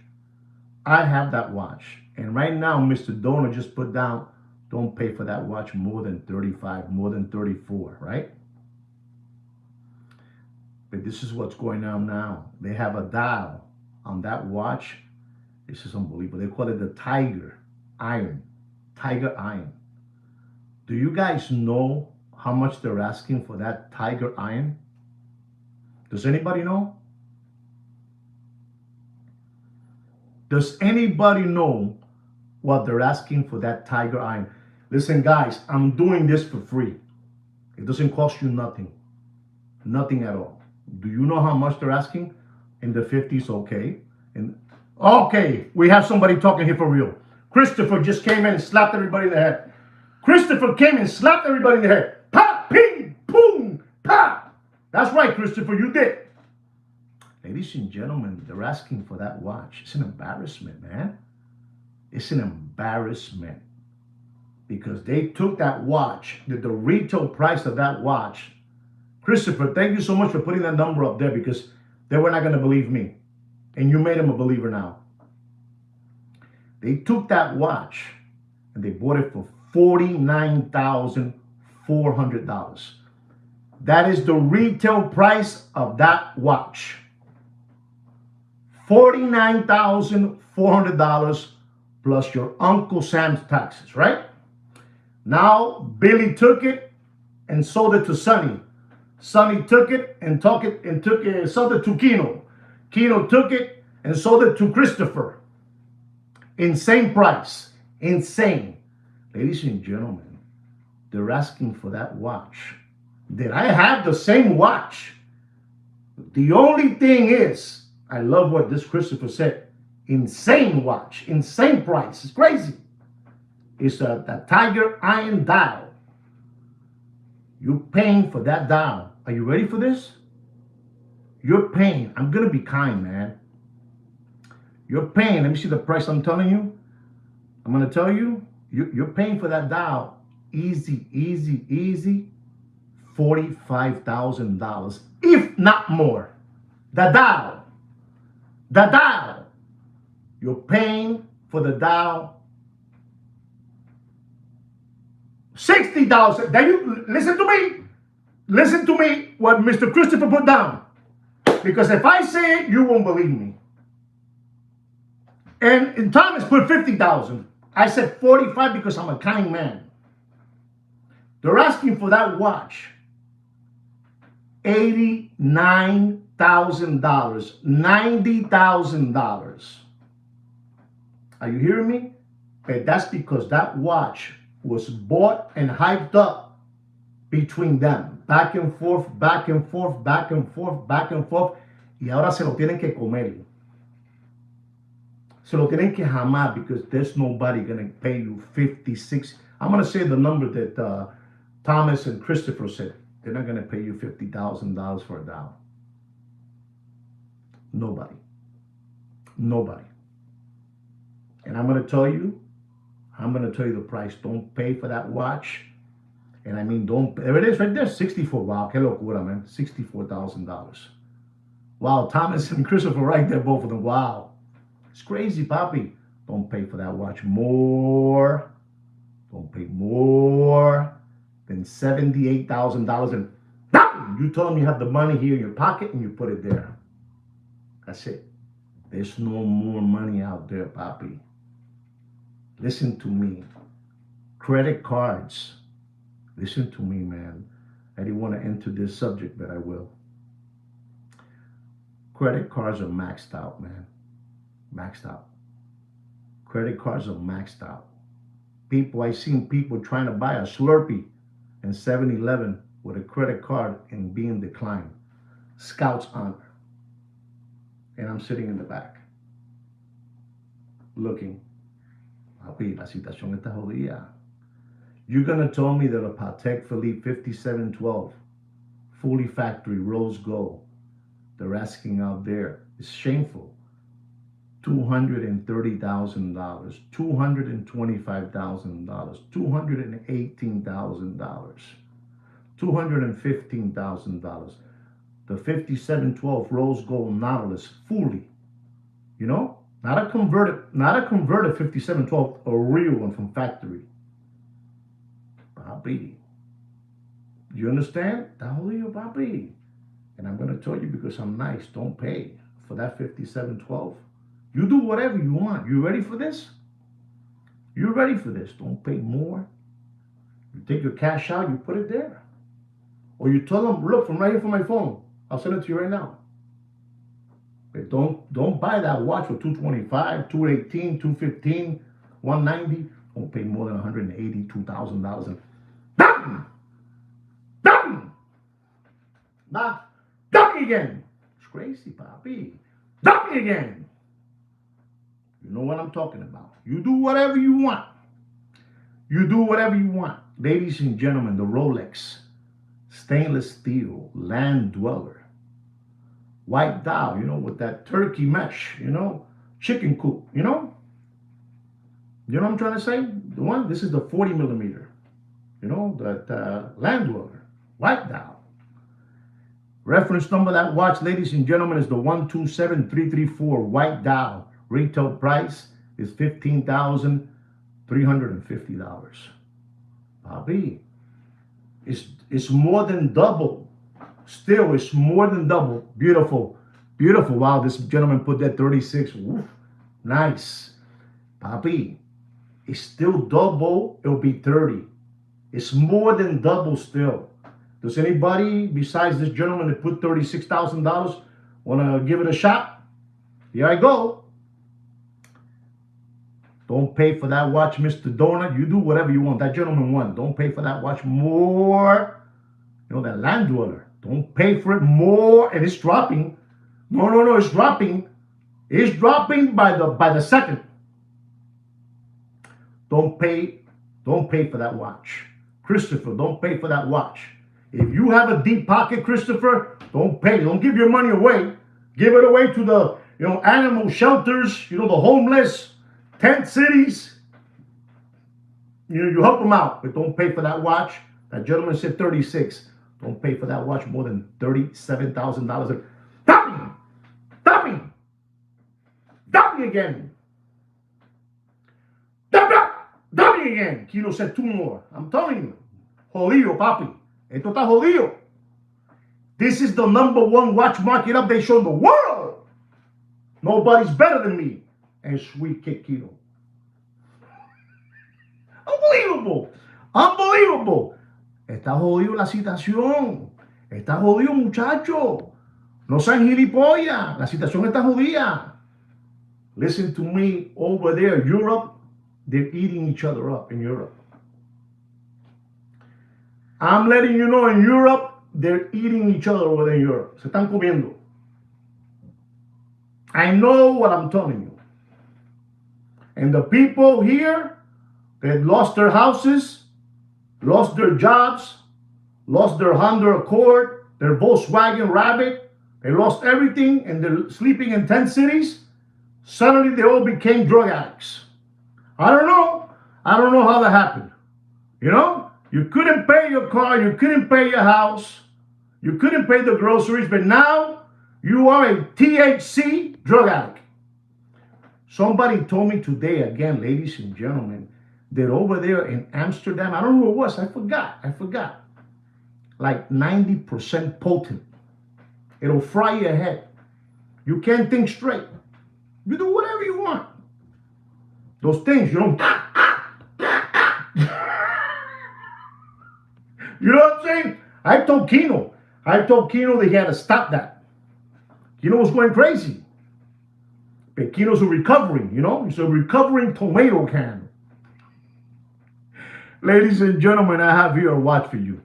I have that watch. And right now, Mr. Donor just put down, don't pay for that watch more than 35, more than 34, right? But this is what's going on now. They have a dial on that watch. This is unbelievable. They call it the Tiger Iron. Tiger Iron. Do you guys know how much they're asking for that Tiger Iron? Does anybody know? Does anybody know what they're asking for that Tiger Iron? Listen, guys, I'm doing this for free. It doesn't cost you nothing. Nothing at all. Do you know how much they're asking? In the 50s, okay. Okay, we have somebody talking here for real. Christopher just came in and slapped everybody in the head. Christopher came and slapped everybody in the head. Pop, ping, boom, pop. That's right, Christopher, you did. Ladies and gentlemen, they're asking for that watch. It's an embarrassment, man. It's an embarrassment. because they took that watch, the retail price of that watch. Christopher, thank you so much for putting that number up there because they were not going to believe me. And you made them a believer now. They took that watch and they bought it for $49,400. That is the retail price of that watch. $49,400 plus your Uncle Sam's taxes, right? Now, Billy took it and sold it to Sonny. Sonny took it and sold it to Kino. Kino took it and sold it to Christopher. Insane price. Insane. Ladies and gentlemen, they're asking for that watch. Did I have the same watch? The only thing is, I love what this Christopher said. Insane watch. Insane price. It's crazy. It's a Tiger Iron dial. You're paying for that dial. Are you ready for this? You're paying. I'm going to be kind, man. You're paying. Let me see the price I'm telling you. I'm going to tell you. You're paying for that dial. Easy, easy, easy. $45,000. If not more. The dial. The dial. You're paying for the dial. $60,000. Then you listen to me. Listen to me what Mr. Christopher put down. Because if I say it, you won't believe me. And Thomas put $50,000. I said 45 because I'm a kind man. They're asking for that watch. $89,000. $90,000. Are you hearing me? But that's because that watch was bought and hyped up between them. Back and forth, back and forth, back and forth, back and forth. Y ahora se lo tienen que comer. Se lo tienen que jamar because there's nobody going to pay you 56. I'm going to say the number that Thomas and Christopher said. They're not going to pay you $50,000 for a dial. Nobody. Nobody. And I'm going to tell you the price. Don't pay for that watch. And I mean, don't. There it is right there. 64. Wow, que locura, man. $64,000. Wow, Thomas and Christopher right there, both of them. Wow. It's crazy, Papi. Don't pay for that watch more. Don't pay more than $78,000. And you tell them you have the money here in your pocket and you put it there. That's it. There's no more money out there, Papi. Listen to me. Credit cards. Listen to me, man. I didn't want to enter this subject, but I will. Credit cards are maxed out, man. Maxed out. Credit cards are maxed out. I've seen people trying to buy a Slurpee in 7-Eleven with a credit card and being declined. Scout's honor. And I'm sitting in the back. Looking. Papi, la situación está jodida. You're going to tell me that a Patek Philippe 5712, fully factory, rose gold, they're asking out there, it's shameful. $230,000, $225,000, $218,000, $215,000. The 5712 rose gold Nautilus, fully, you know, not a converted 5712, a real one from factory. Papi, you understand? Papi. And I'm going to tell you because I'm nice, don't pay for that 5712. You do whatever you want. You ready for this? You ready for this? Don't pay more. You take your cash out, you put it there. Or you tell them, look, from right here from my phone, I'll send it to you right now. But don't buy that watch for $225, $218, $215, $190. Don't pay more than $182,000. Dump again. It's crazy, Papi. Dump again. You know what I'm talking about. You do whatever you want. You do whatever you want. Ladies and gentlemen, the Rolex, stainless steel, land dweller, white dial, you know, with that turkey mesh, you know, chicken coop, you know. You know what I'm trying to say? The one, this is the 40 millimeter. You know, that Land Dweller, white dial. Reference number of that watch, ladies and gentlemen, is the 127334 white dial. Retail price is $15,350. Bobby, it's more than double. Still, it's more than double. Beautiful, beautiful. Wow, this gentleman put that 36. Woof, nice. Bobby, it's still double. It'll be 30. It's more than double still. Does anybody besides this gentleman that put $36,000 want to give it a shot? Here I go. Don't pay for that watch, Mr. Donut. You do whatever you want. That gentleman won. Don't pay for that watch more. You know, that Land Dweller. Don't pay for it more. And it's dropping. No, it's dropping. It's dropping by the second. Don't pay for that watch. Christopher, don't pay for that watch. If you have a deep pocket, Christopher, don't pay. Don't give your money away. Give it away to the, animal shelters, the homeless, tent cities. You help them out, but don't pay for that watch. That gentleman said 36. Don't pay for that watch more than $37,000. Stop me again. Stop me again. Kilo said 2 more. I'm telling you. Jodido, papi. Esto está jodido. This is the #1 watch market update show in the world. Nobody's better than me. And Sweet Kick Kilo. Unbelievable. Está jodido la situación. Está jodido, muchacho. No sean gilipollas. La situación está jodida. Listen to me over there, Europe. They're eating each other up in Europe. I'm letting you know, in Europe, they're eating each other over there in Europe. Se están comiendo. I know what I'm telling you. And the people here that lost their houses, lost their jobs, lost their Honda Accord, their Volkswagen Rabbit, they lost everything and they're sleeping in tent cities. Suddenly they all became drug addicts. I don't know how that happened. You couldn't pay your car, you couldn't pay your house, you couldn't pay the groceries, but now you are a THC drug addict. Somebody told me today, again, ladies and gentlemen, that over there in Amsterdam, I don't know who it was, I forgot, like 90% potent. It'll fry your head. You can't think straight. You do whatever you want. Those things, You know what I'm saying? I told Kino that he had to stop that. Kino was going crazy. But Kino's a recovering, he's a recovering tomato can. Ladies and gentlemen, I have here a watch for you.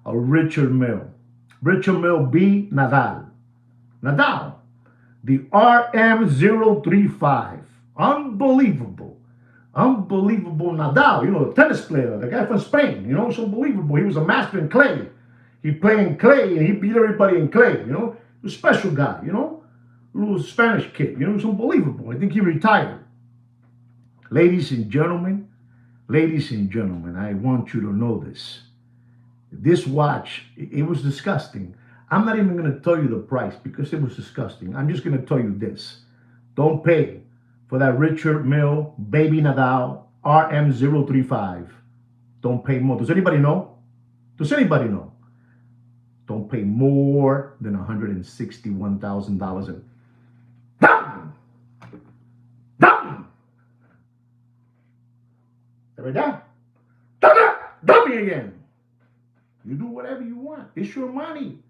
A Richard Mille B. Nadal, the RM035. Unbelievable Nadal, the tennis player, the guy from Spain, it's unbelievable. He was a master in clay. He played in clay and he beat everybody in clay, He was a special guy, little Spanish kid, it's unbelievable. I think he retired. Ladies and gentlemen, I want you to know this. This watch, it was disgusting. I'm not even going to tell you the price because it was disgusting. I'm just going to tell you this. Don't pay for that Richard Mille Baby Nadal RM035. Don't pay more. Does anybody know? Don't pay more than $161,000. Dump me again. You do whatever you want. It's your money.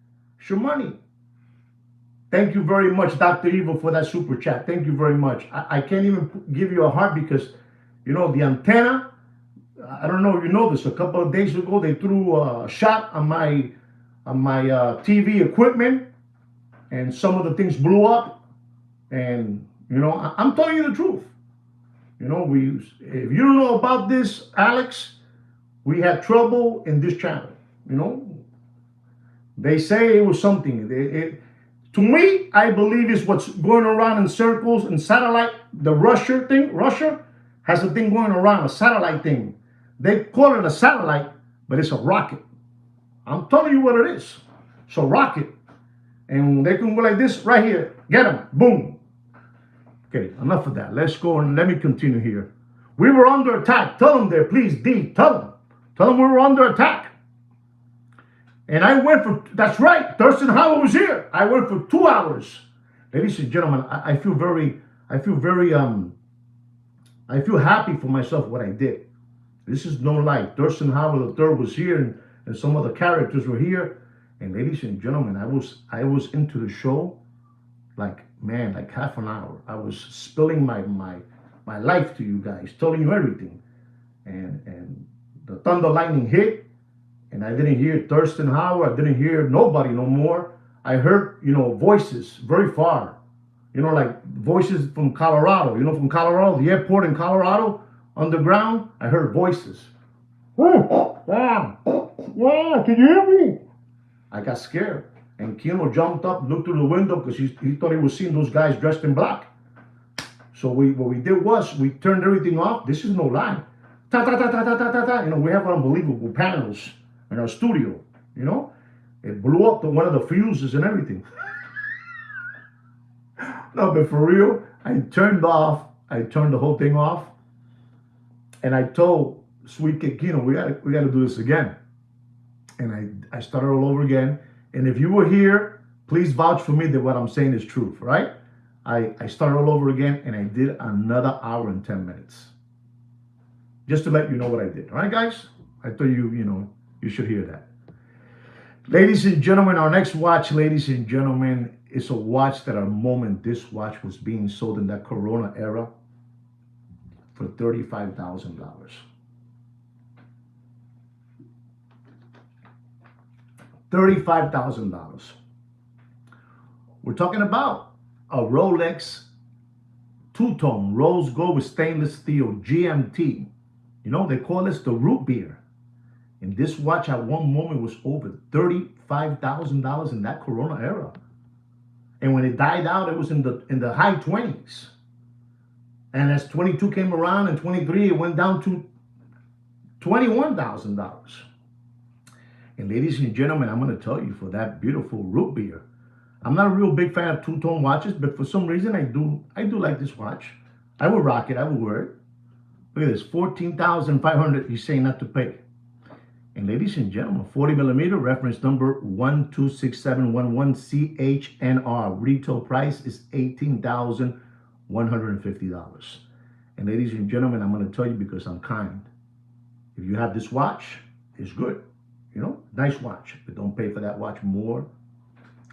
Thank you very much, Dr. Evil, for that super chat. Thank you very much. I can't even give you a heart because, the antenna, I don't know if you know this, a couple of days ago, they threw a shot on my TV equipment and some of the things blew up. And, I'm telling you the truth. If you don't know about this, Alex, we had trouble in this channel. They say it was something. To me, I believe it's what's going around in circles and satellite. The Russia Has a thing going around, a satellite thing. They call it a satellite, but it's a rocket. I'm telling you what it is. It's a rocket. And they can go like this right here. Get them. Boom. Okay, enough of that. Let's go and let me continue here. We were under attack. Tell them there, please, D. Tell them. Tell them we were under attack. And I went for, that's right, Thurston Howell was here. I went for 2 hours. Ladies and gentlemen, I feel happy for myself what I did. This is no lie. Thurston Howell III was here, and some of the characters were here. And ladies and gentlemen, I was into the show like half an hour. I was spilling my life to you guys, telling you everything. And the thunder lightning hit, and I didn't hear Thurston Howell. I didn't hear nobody no more. I heard, voices very far. Like voices from Colorado. From Colorado, the airport in Colorado, underground. I heard voices. Oh, wow, can you hear me? I got scared. And Kino jumped up, looked through the window because he thought he was seeing those guys dressed in black. So what we did was we turned everything off. This is no lie. Ta ta ta ta ta ta ta ta. We have unbelievable panels in our studio. It blew up one of the fuses and everything. No, but for real, I turned the whole thing off, and I told Sweet Kid Kino, we gotta do this again. And I started all over again. And if you were here, please vouch for me that what I'm saying is truth, right? I started all over again, and I did another hour and 10 minutes. Just to let you know what I did. All right, guys? I thought you should hear that. Ladies and gentlemen, our next watch, ladies and gentlemen, is a watch that at a moment this watch was being sold in that Corona era for $35,000. $35,000. We're talking about a Rolex two-tone rose gold with stainless steel GMT. They call this the root beer. And this watch at one moment was over $35,000 in that Corona era. And when it died out, it was in the high 20s. And as 22 came around and 23, it went down to $21,000. And ladies and gentlemen, I'm going to tell you, for that beautiful root beer, I'm not a real big fan of two-tone watches, but for some reason I do like this watch. I will rock it. I will wear it. Look at this, $14,500. He's saying not to pay. And ladies and gentlemen, 40 millimeter, reference number 126711 CHNR. Retail price is $18,150. And ladies and gentlemen, I'm going to tell you because I'm kind. If you have this watch, it's good. Nice watch, but don't pay for that watch more.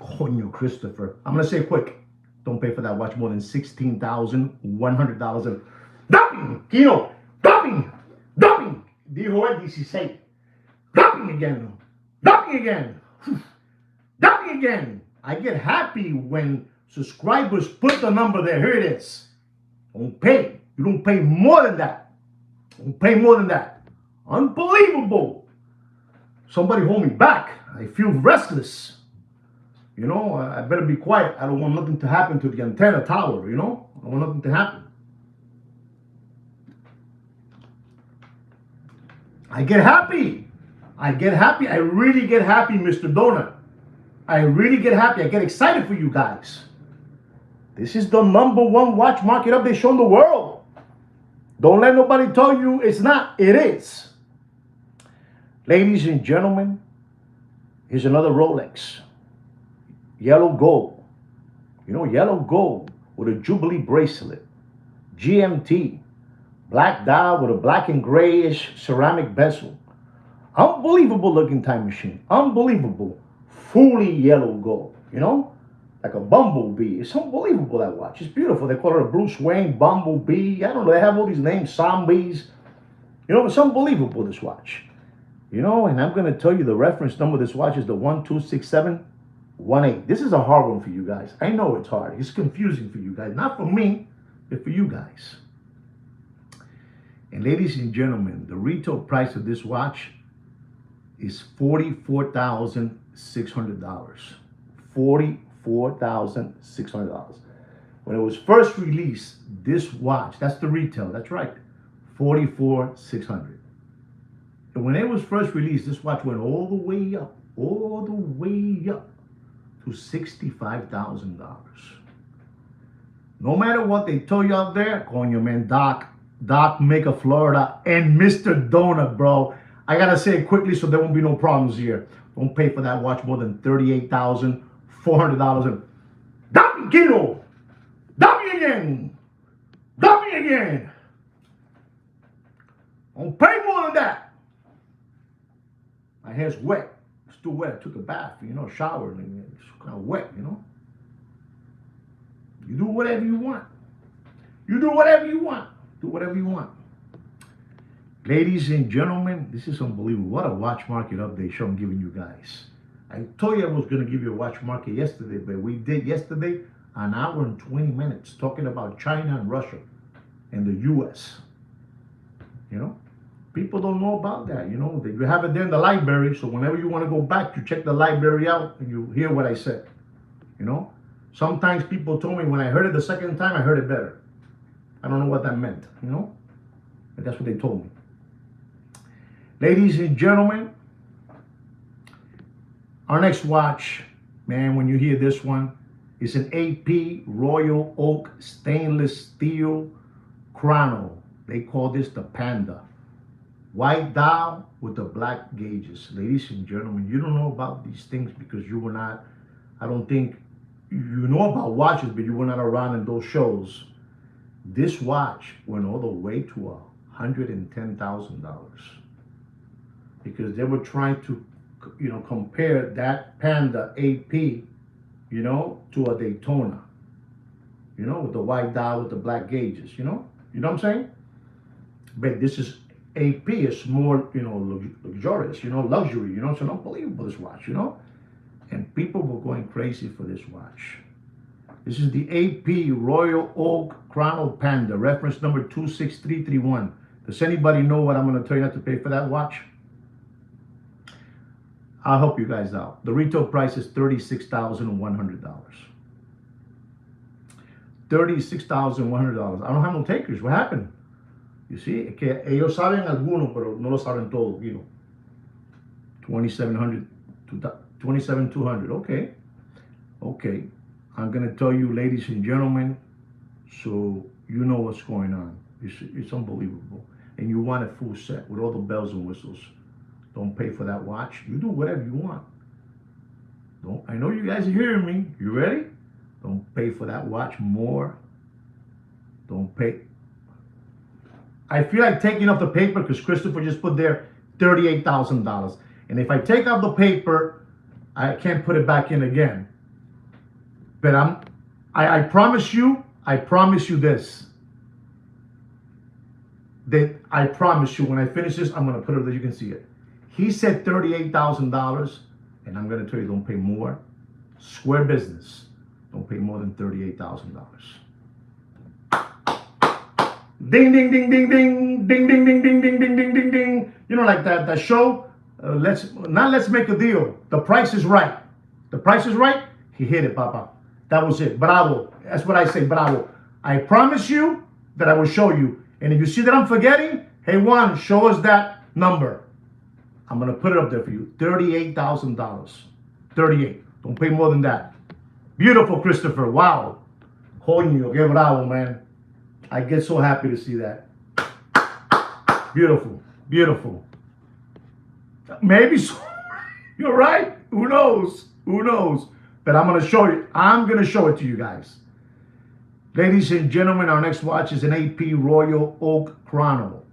Coño, Christopher. I'm going to say it quick. Don't pay for that watch more than $16,100. Dumping, Kino, dumping. Dijo el 16. Dumping again. I get happy when subscribers put the number there. Here it is. Don't pay. You don't pay more than that. Unbelievable. Somebody hold me back. I feel restless. I better be quiet. I don't want nothing to happen to the antenna tower, I don't want nothing to happen. I get happy. I really get happy, Mr. Donut. I really get happy. I get excited for you guys. This is the #1 watch market update show in the world. Don't let nobody tell you it's not. It is. Ladies and gentlemen, here's another Rolex. Yellow gold. Yellow gold with a Jubilee bracelet. GMT. Black dial with a black and grayish ceramic bezel. Unbelievable looking time machine. Unbelievable. Fully yellow gold. Like a bumblebee. It's unbelievable, that watch. It's beautiful. They call it a Bruce Wayne bumblebee. I don't know. They have all these names. Zombies. It's unbelievable, this watch. And I'm going to tell you the reference number of this watch is the 126718. This is a hard one for you guys. I know it's hard. It's confusing for you guys. Not for me, but for you guys. And ladies and gentlemen, the retail price of this watch is $44,600. $44,600. When it was first released, this watch, that's the retail, that's right, $44,600. And when it was first released, this watch went all the way up to $65,000. No matter what they tell you out there, calling your man Doc Maker Florida, and Mr. Donut, bro. I gotta say it quickly so there won't be no problems here. Don't pay for that watch more than $38,400. And dame kilo, dame again. Don't pay more than that. My hair's wet. It's too wet. I took a bath, showered, and it's kind of wet, You do whatever you want. Do whatever you want. Ladies and gentlemen, this is unbelievable. What a watch market update show I'm giving you guys. I told you I was going to give you a watch market yesterday, but we did yesterday an hour and 20 minutes talking about China and Russia and the U.S. People don't know about that. You have it there in the library, so whenever you want to go back, you check the library out and you hear what I said. Sometimes people told me when I heard it the second time, I heard it better. I don't know what that meant, but that's what they told me. Ladies and gentlemen, our next watch, man, when you hear this one, is an AP Royal Oak stainless steel chrono. They call this the Panda. White dial with the black gauges. Ladies and gentlemen, you don't know about these things because you were not, I don't think, you know about watches, but you were not around in those shows. This watch went all the way to $110,000 because they were trying to, compare that Panda AP, to a Daytona, with the white dial with the black gauges, you know what I'm saying? But this is AP, it's more, luxurious, luxury, it's unbelievable, this watch, and people were going crazy for this watch. This is the AP Royal Oak Chrono Panda, reference number 26331. Does anybody know what I'm going to tell you not to pay for that watch? I'll help you guys out. The retail price is $36,100. $36,100. I don't have no takers. What happened? You see, que ellos saben algunos, pero no lo saben todo. $2,700. Okay. I'm going to tell you, ladies and gentlemen, so you know what's going on. It's unbelievable. And you want a full set with all the bells and whistles. Don't pay for that watch. You do whatever you want. I know you guys are hearing me. You ready? Don't pay for that watch more. Don't pay. I feel like taking off the paper because Christopher just put there $38,000. And if I take off the paper, I can't put it back in again. But I promise you this. That I promise you when I finish this, I'm going to put it there, you can see it. He said $38,000, and I'm going to tell you, don't pay more. Square business. Don't pay more than $38,000. Ding, ding, ding, ding, ding, ding, ding, ding, ding, ding, ding, ding, ding, ding. Like that show. Let's make a deal. The price is right. The price is right. He hit it, Papa. That was it. Bravo. That's what I say. Bravo. I promise you that I will show you. And if you see that I'm forgetting, hey Juan, show us that number. I'm gonna put it up there for you. $38,000. 38. Don't pay more than that. Beautiful, Christopher. Wow. Coño, qué bravo, man. I get so happy to see that. Beautiful. Beautiful. Maybe so. You're right. Who knows? Who knows? But I'm going to show you. I'm going to show it to you guys. Ladies and gentlemen, our next watch is an AP Royal Oak Chrono.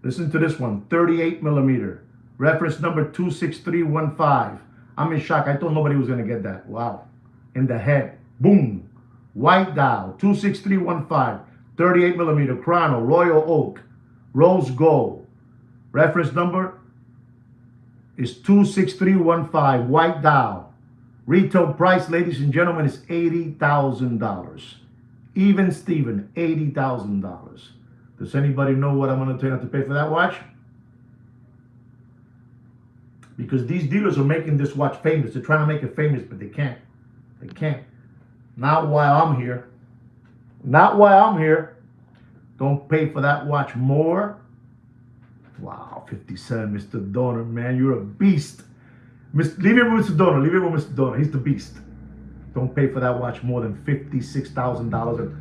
Listen to this one. 38 millimeter. Reference number 26315. I'm in shock. I thought nobody was going to get that. Wow. In the head. Boom. White dial. 26315. 38 millimeter chrono. Royal Oak. Rose gold. Reference number is 26315. White dial. Retail price, ladies and gentlemen, is $80,000. Even Steven, $80,000. Does anybody know what I'm going to tell you not to pay for that watch? Because these dealers are making this watch famous. They're trying to make it famous, but they can't. They can't. Not while I'm here. Not while I'm here. Don't pay for that watch more. Wow, 57, Mr. Donor, man, you're a beast. Leave it with Mr. Donor. Leave it with Mr. Donor. He's the beast. Don't pay for that watch more than $56,000.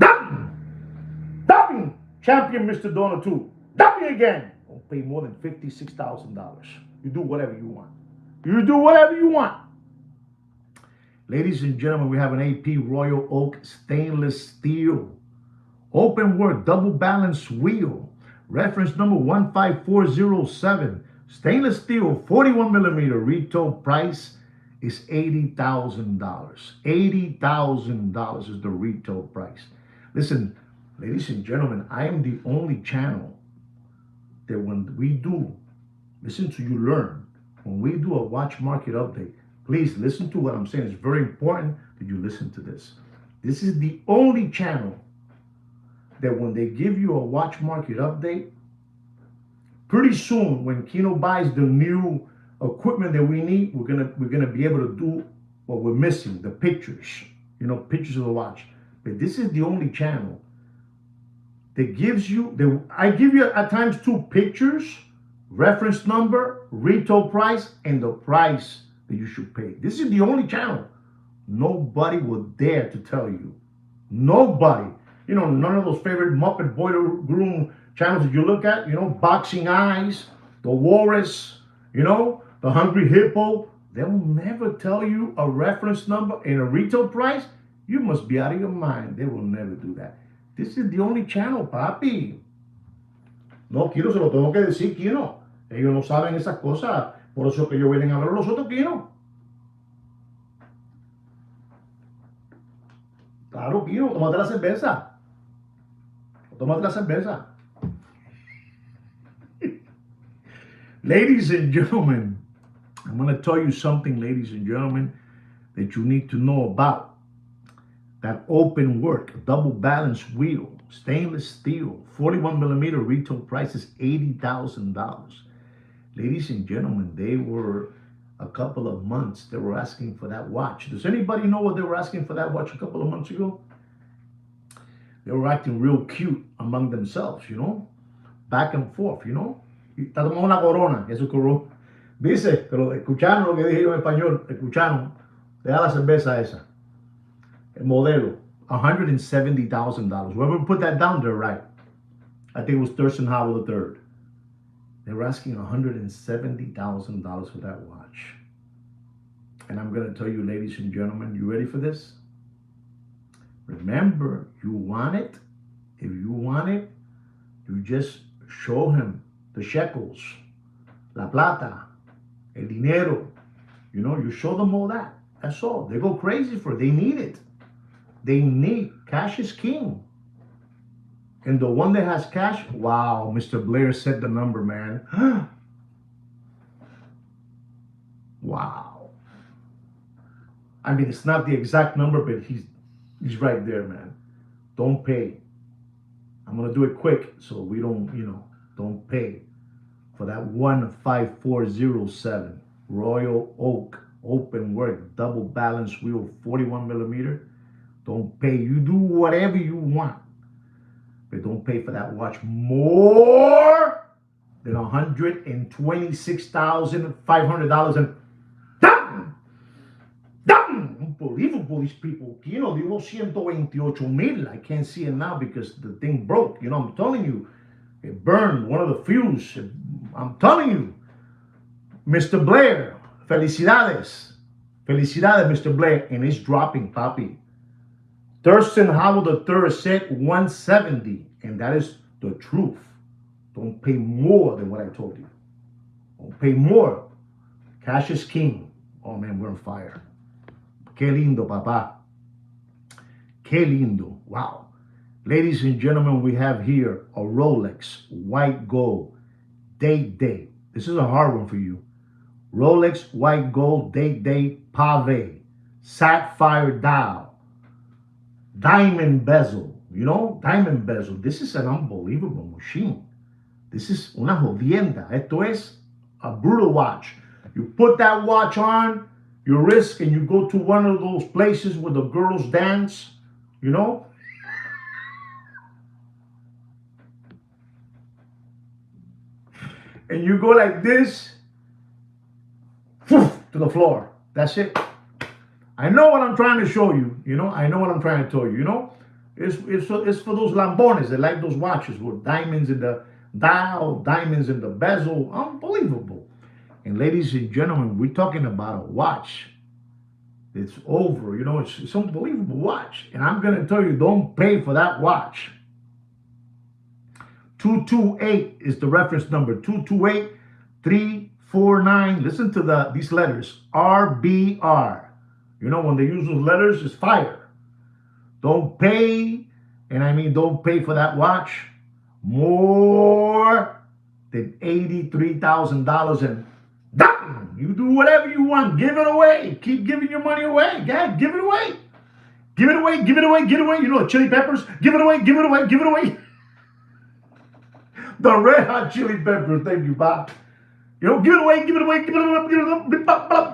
And dumping champion Mr. Donor too. Dumping again. Don't pay more than $56,000. You do whatever you want. You do whatever you want. Ladies and gentlemen, we have an AP Royal Oak stainless steel open work double balance wheel. Reference number 15407. Stainless steel 41 millimeter. Retail price is $80,000. $80,000 is the retail price. Listen, ladies and gentlemen, I am the only channel that when we do, listen to you learn, when we do a watch market update, please listen to what I'm saying. It's very important that you listen to this. This is the only channel that when they give you a watch market update, pretty soon when Kino buys the new equipment that we need, we're gonna be able to do what we're missing, the pictures, pictures of the watch. But this is the only channel that gives you, I give you at times 2 pictures, reference number, retail price, and the price that you should pay. This is the only channel. Nobody will dare to tell you. Nobody. None of those favorite Muppet Boiler Room channels that you look at, Boxing Eyes, the Walrus, the Hungry Hippo, they will never tell you a reference number and a retail price. You must be out of your mind. They will never do that. This is the only channel, papi. No, Kino, se lo tengo que decir, Kino. Ellos no saben esas cosas. Por eso que ellos vienen a ver a los otros, Kino. Claro, Kino, tómate la cerveza. Tómate la cerveza. Ladies and gentlemen, I'm going to tell you something, ladies and gentlemen, that you need to know about. That open work, double balance wheel, stainless steel, 41 millimeter, retail price is $80,000. Ladies and gentlemen, they were a couple of months, they were asking for that watch. Does anybody know what they were asking for that watch a couple of months ago? They were acting real cute among themselves, back and forth, Está tomando una corona, eso corona. Dice, pero escucharon lo que dije yo en español, escucharon, deja la cerveza esa. El modelo, $170,000. Whoever put that down there, right? I think it was Thurston Howell III. They were asking $170,000 for that watch. And I'm going to tell you, ladies and gentlemen, you ready for this? Remember, you want it. If you want it, you just show him the shekels, la plata, el dinero. You show them all that. That's all. They go crazy for it. They need it. They need, cash is king. And the one that has cash, wow, Mr. Blair said the number, man. Wow. I mean, it's not the exact number, but he's right there, man. Don't pay. I'm going to do it quick so we don't, don't pay for that 15407 Royal Oak open work double balance wheel 41 millimeter. Don't pay. You do whatever you want, but don't pay for that watch more than $126,500. And damn, unbelievable, these people. Digo 128,000. I can't see it now because the thing broke. I'm telling you, it burned one of the fuse. I'm telling you, Mr. Blair, felicidades. Felicidades, Mr. Blair. And it's dropping, papi. Thurston Howell III said 170, and that is the truth. Don't pay more than what I told you. Don't pay more. Cash is king. Oh man, we're on fire. Qué lindo, papá. Qué lindo. Wow. Ladies and gentlemen, we have here a Rolex white gold date. This is a hard one for you. Rolex white gold date pave, sapphire dial, diamond bezel, diamond bezel. This is an unbelievable machine. This is una jodienda. Esto es a brutal watch. You put that watch on your wrist and you go to one of those places where the girls dance, and you go like this, to the floor. That's it. I know what I'm trying to show you. You know, I know what I'm trying to tell you. You know, it's for those lambones that like those watches with diamonds in the dial, diamonds in the bezel. Unbelievable. And ladies and gentlemen, we're talking about a watch. It's over. You know, it's unbelievable watch. And I'm going to tell you, don't pay for that watch. 228 is the reference number. 228-349. Listen to these letters. RBR. You know, when they use those letters, it's fire. Don't pay, and I mean don't pay for that watch more than $83,000. And you do whatever you want. Give it away. Keep giving your money away. God, give it away. Give it away. Give it away. Give it away. You know, Chili Peppers. Give it away. Give it away. Give it away. The Red Hot Chili Peppers. Thank you, Bob. You know, give it away, give it away, give it away, give it away, boom,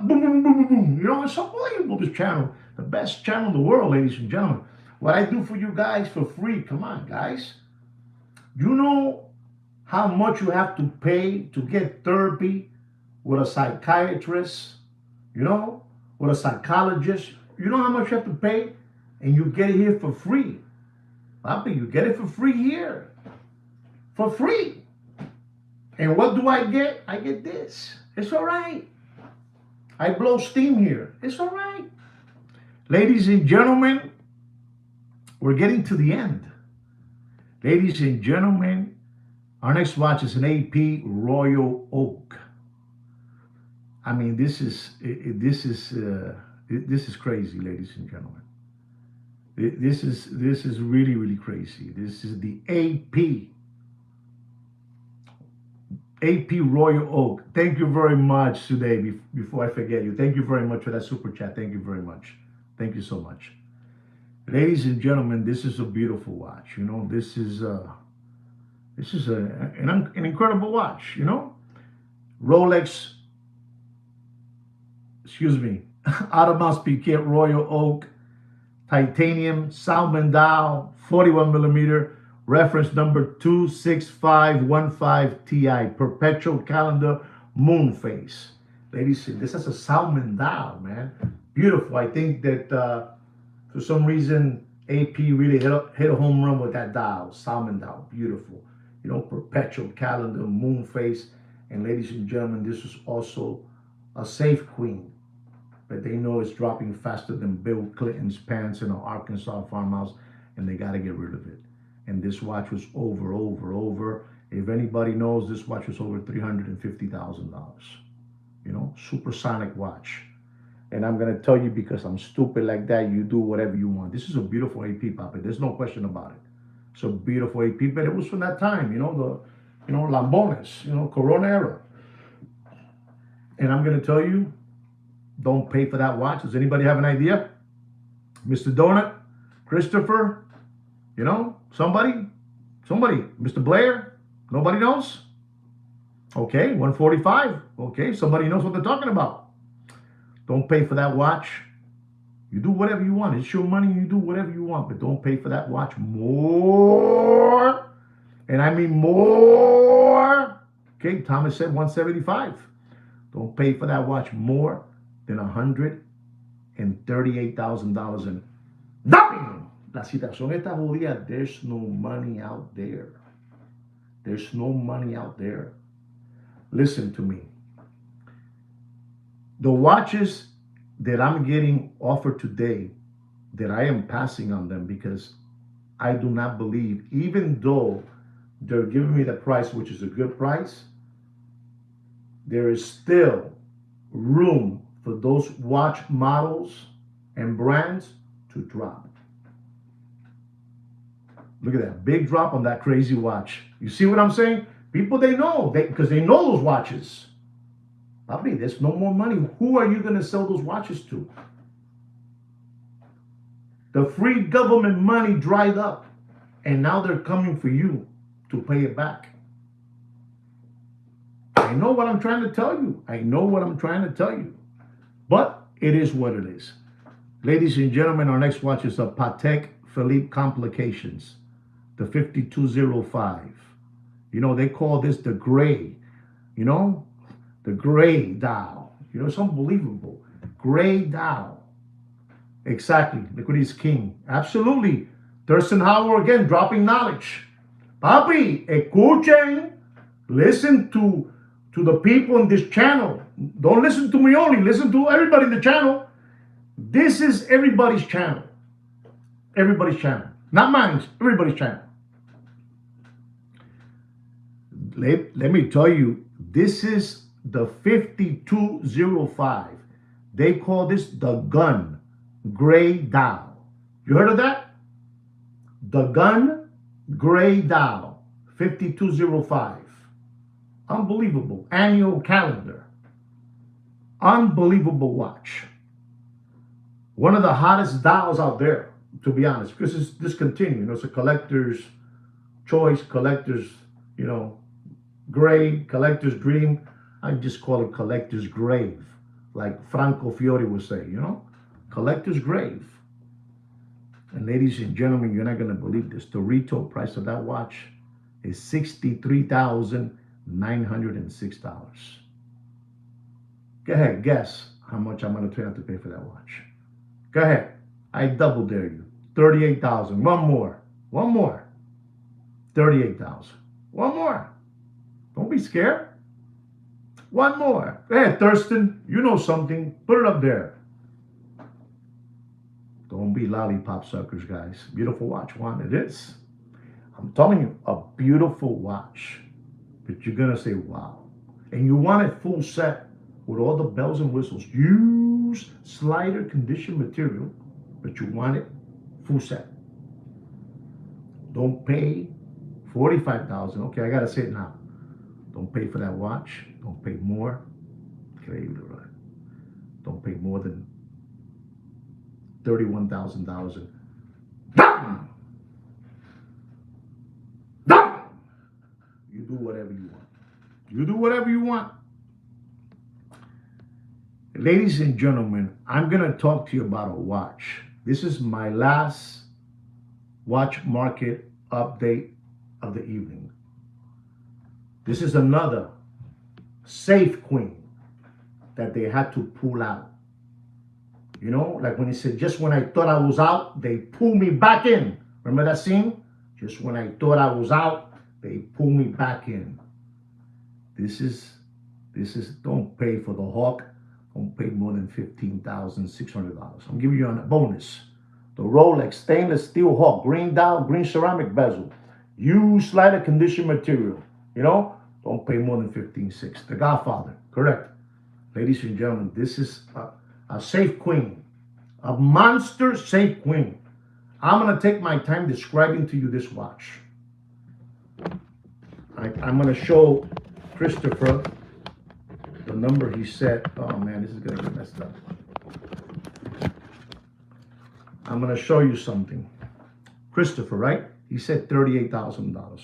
boom, boom, boom, boom. You know, it's unbelievable, this channel. The best channel in the world, ladies and gentlemen. What I do for you guys for free. Come on, guys. You know how much you have to pay to get therapy with a psychiatrist, you know, with a psychologist. You know how much you have to pay? And you get it here for free. Papi, you get it for free here. For free. And what do I get? I get this. It's all right. I blow steam here. It's all right. Ladies and gentlemen, we're getting to the end. Ladies and gentlemen, our next watch is an AP Royal Oak. I mean, this is crazy, ladies and gentlemen. This is really, really crazy. This is the AP Royal Oak. Thank you very much today. Before I forget you, thank you very much for that super chat. Thank you very much. Thank you so much. Ladies and gentlemen, this is a beautiful watch. You know, this is an incredible watch. You know, Rolex. Excuse me, Audemars Piguet Royal Oak, titanium, Salmon dial, 41 millimeter. Reference number 26515 Ti, perpetual calendar, moon face. Ladies, this is a Salmon dial, man. Beautiful. I think that for some reason AP really hit a home run with that dial, Salmon dial. Beautiful. You know, perpetual calendar, moon face. And ladies and gentlemen, this is also a safe queen. But they know it's dropping faster than Bill Clinton's pants in an Arkansas farmhouse, and they got to get rid of it. And this watch was over. If anybody knows, this watch was over $350,000. You know, supersonic watch. And I'm going to tell you, because I'm stupid like that, you do whatever you want. This is a beautiful AP, Papa. There's no question about it. It's a beautiful AP, but it was from that time, you know, Lambones, you know, Corona era. And I'm going to tell you, don't pay for that watch. Does anybody have an idea? Mr. Donut, Christopher, you know, somebody, Mr. Blair, nobody knows? Okay, 145. Okay, somebody knows what they're talking about. Don't pay for that watch. You do whatever you want. It's your money. You do whatever you want, but don't pay for that watch more. And I mean more. Okay, Thomas said 175. Don't pay for that watch more than $138,000. And la situación está jodida. There's no money out there. There's no money out there. Listen to me. The watches that I'm getting offered today, that I am passing on them because I do not believe, even though they're giving me the price, which is a good price, there is still room for those watch models and brands to drop. Look at that big drop on that crazy watch. You see what I'm saying? People, they know, because they know those watches. Papi, there's no more money. Who are you going to sell those watches to? The free government money dried up, and now they're coming for you to pay it back. I know what I'm trying to tell you. But it is what it is. Ladies and gentlemen, our next watch is a Patek Philippe Complications, the 5205. You know, they call this the gray. You know, the gray dial. You know, it's unbelievable. Gray dial. Exactly. Look what he's king. Absolutely. Thurston Howard again, dropping knowledge. Papi, escuchen. Listen to the people in this channel. Don't listen to me only. Listen to everybody in the channel. This is everybody's channel. Everybody's channel. Not mine. Everybody's channel. Let me tell you, this is the 5205. They call this the gun gray dial. You heard of that? The gun gray dial 5205. Unbelievable. Annual calendar. Unbelievable watch. One of the hottest dials out there, to be honest, because it's discontinued. You know, it's a collector's choice, collector's, you know, gray, collector's dream. I just call it collector's grave, like Franco Fiore would say, you know, collector's grave. And ladies and gentlemen, you're not going to believe this. The retail price of that watch is $63,906. Go ahead, guess how much I'm going to have to pay for that watch. Go ahead. I double dare you. 38,000. One more. One more. 38,000. One more. Don't be scared. One more. Go ahead, Thurston. You know something. Put it up there. Don't be lollipop suckers, guys. Beautiful watch. One, it is. I'm telling you, a beautiful watch. But you're going to say, wow. And you want it full set with all the bells and whistles. Use slider condition material, but you want it full set. Don't pay $45,000. Okay, I got to say it now. Don't pay for that watch. Don't pay more. Don't pay more than $31,000. You do whatever you want. You do whatever you want. Ladies and gentlemen, I'm going to talk to you about a watch. This is my last watch market update of the evening. This is another safe queen that they had to pull out. You know, like when he said, just when I thought I was out, they pulled me back in. Remember that scene? Just when I thought I was out, they pulled me back in. This is, don't pay for the Hawk. Don't pay more than $15,600. I'm giving you a bonus. The Rolex stainless steel Hawk, green dial, green ceramic bezel. Use slider condition material. You know, don't pay more than $15,600. The Godfather, correct. Ladies and gentlemen, this is a safe queen. A monster safe queen. I'm going to take my time describing to you this watch. I'm going to show Christopher the number he set. Oh man, this is going to get messed up. I'm going to show you something. Christopher, right? He said $38,000.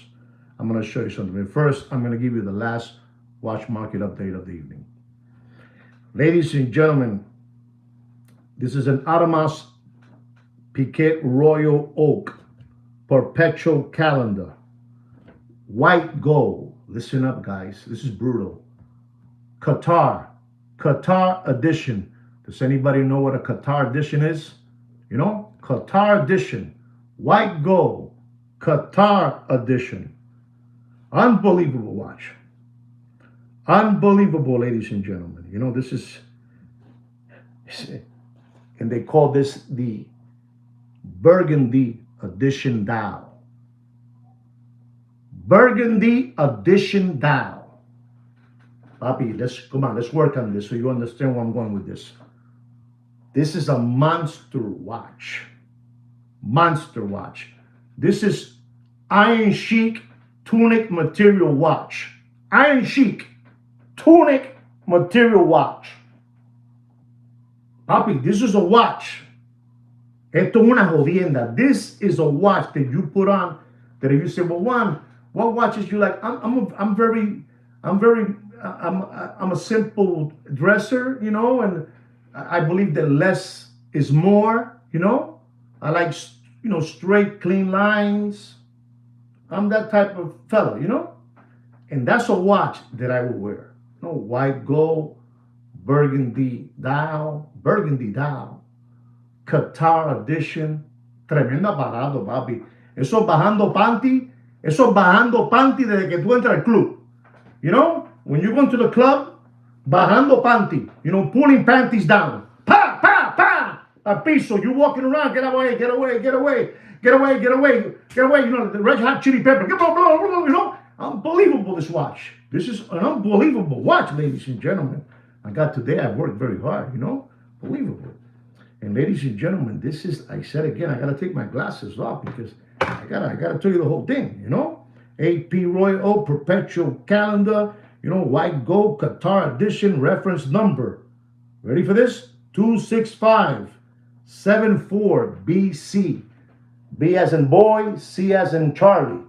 I'm going to show you something. But first, I'm going to give you the last watch market update of the evening. Ladies and gentlemen, this is an Audemars Piguet Royal Oak Perpetual Calendar. White gold. Listen up, guys. This is brutal. Qatar edition. Does anybody know what a Qatar edition is? You know, Qatar edition. White gold. Qatar edition. Unbelievable watch. Unbelievable, ladies and gentlemen. You know, this is, and they call this the Burgundy edition dial. Burgundy edition dial. Papi, let's work on this so you understand where I'm going with this. This is a monster watch. Monster watch. This is Iron Chic tunic material watch. Iron Chic tunic material watch. Papi, this is a watch. Esto es una jodienda. This is a watch that you put on that if you say, well, Juan, what watches you like? I'm a simple dresser, you know, and I believe that less is more, you know. I like, you know, straight, clean lines. I'm that type of fella, you know. And that's a watch that I will wear. No white gold, burgundy dial, Qatar edition. Tremenda parado, papi. Eso bajando panty desde que tú entras al club. You know, when you go to the club, bajando panty, you know, pulling panties down. Pa, pa, pa, a piso. You walking around, get away, get away, get away, get away, get away, get away. You know, the Red Hot Chili Pepper. You know, unbelievable this watch. This is an unbelievable watch, ladies and gentlemen. I got today, I worked very hard, you know, unbelievable. And ladies and gentlemen, this is, I said again, I got to take my glasses off because I gotta tell you the whole thing, you know. AP Royal Perpetual Calendar, you know, white gold, Qatar edition, reference number. Ready for this? 26574 BC. B as in boy, C as in Charlie.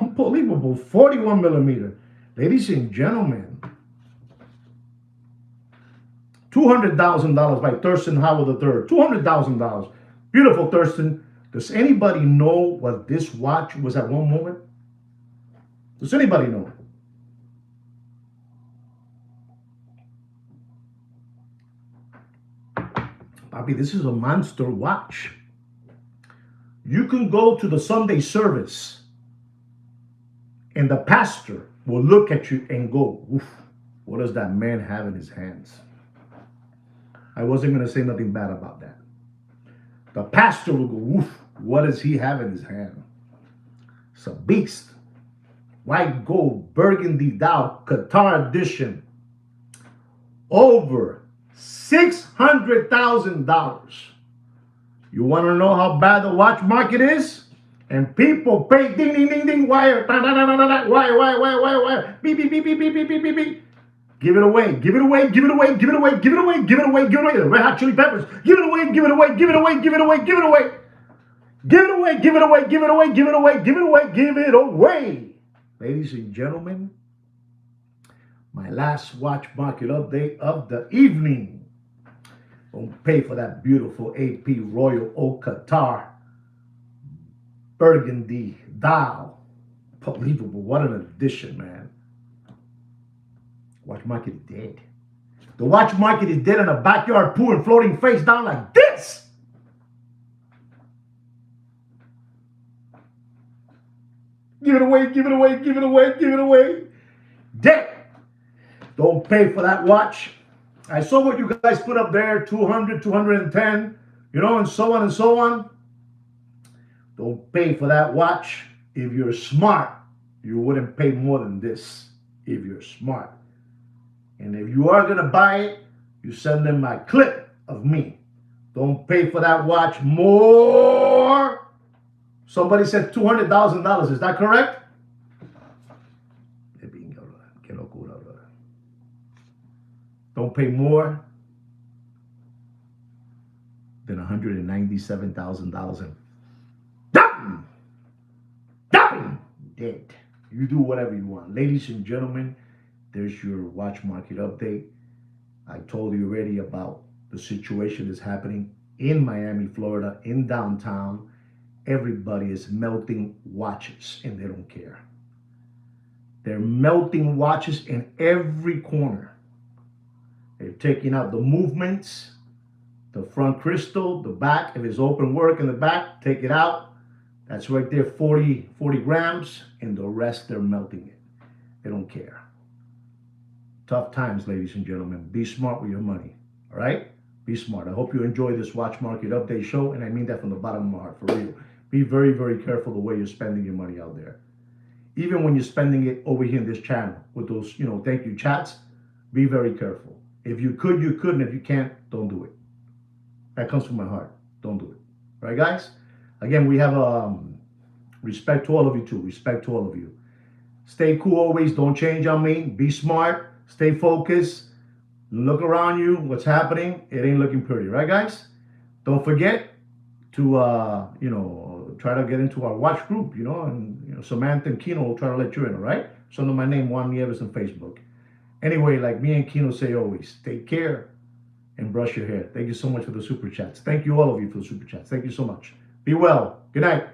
Unbelievable, 41 millimeter. Ladies and gentlemen, $200,000 by Thurston Howell III. $200,000. Beautiful, Thurston. Does anybody know what this watch was at one moment? Does anybody know? Bobby, this is a monster watch. You can go to the Sunday service and the pastor will look at you and go, oof, what does that man have in his hands? I wasn't going to say nothing bad about that. The pastor will go, oof, what does he have in his hand? It's a beast. White gold, burgundy dial, Qatar edition. Over $600,000. You want to know how bad the watch market is? And people pay ding, ding, ding, ding, wire, wire, beep, beep, beep, beep, beep, beep, beep, beep, beep. Give it away, give it away, give it away, give it away, give it away, give it away, give it away. The Red Hot Chili Peppers. Give it away, give it away, give it away, give it away, give it away. Give it away, give it away, give it away, give it away, give it away, give it away. Ladies and gentlemen, my last watch market update of the evening. Don't pay for that beautiful AP Royal Oak Qatar burgundy dial. Unbelievable. What an addition, man. Watch market is dead. The watch market is dead in a backyard pool and floating face down like this. Give it away, give it away, give it away, give it away. Dead. Don't pay for that watch. I saw what you guys put up there, 200, 210, you know, and so on and so on. Don't pay for that watch. If you're smart, you wouldn't pay more than this if you're smart. And if you are going to buy it, you send them my clip of me. Don't pay for that watch more. Somebody said $200,000. Is that correct? Don't pay more than $197,000 and dead. You do whatever you want. Ladies and gentlemen, there's your watch market update. I told you already about the situation that's happening in Miami, Florida, in downtown. Everybody is melting watches and they don't care. They're melting watches in every corner. They're taking out the movements, the front crystal, the back. If it's open work in the back, take it out. That's right there, 40 grams, and the rest they're melting it. They don't care. Tough times, ladies and gentlemen. Be smart with your money, all right? Be smart. I hope you enjoy this watch market update show, and I mean that from the bottom of my heart, for real. Be very, very careful the way you're spending your money out there. Even when you're spending it over here in this channel with those, you know, thank you chats, be very careful. If you could, you could, and if you can't, don't do it. That comes from my heart. Don't do it. All right, guys? Again, we have respect to all of you, too. Respect to all of you. Stay cool always. Don't change on me. Be smart. Stay focused. Look around you. What's happening? It ain't looking pretty. Right, guys? Don't forget to, you know, try to get into our watch group, you know, and you know, Samantha and Kino will try to let you in, all right? So under my name, Juan Nieves on Facebook. Anyway, like me and Kino say always, take care and brush your hair. Thank you so much for the super chats. Thank you, all of you, for the super chats. Thank you so much. Be well. Good night.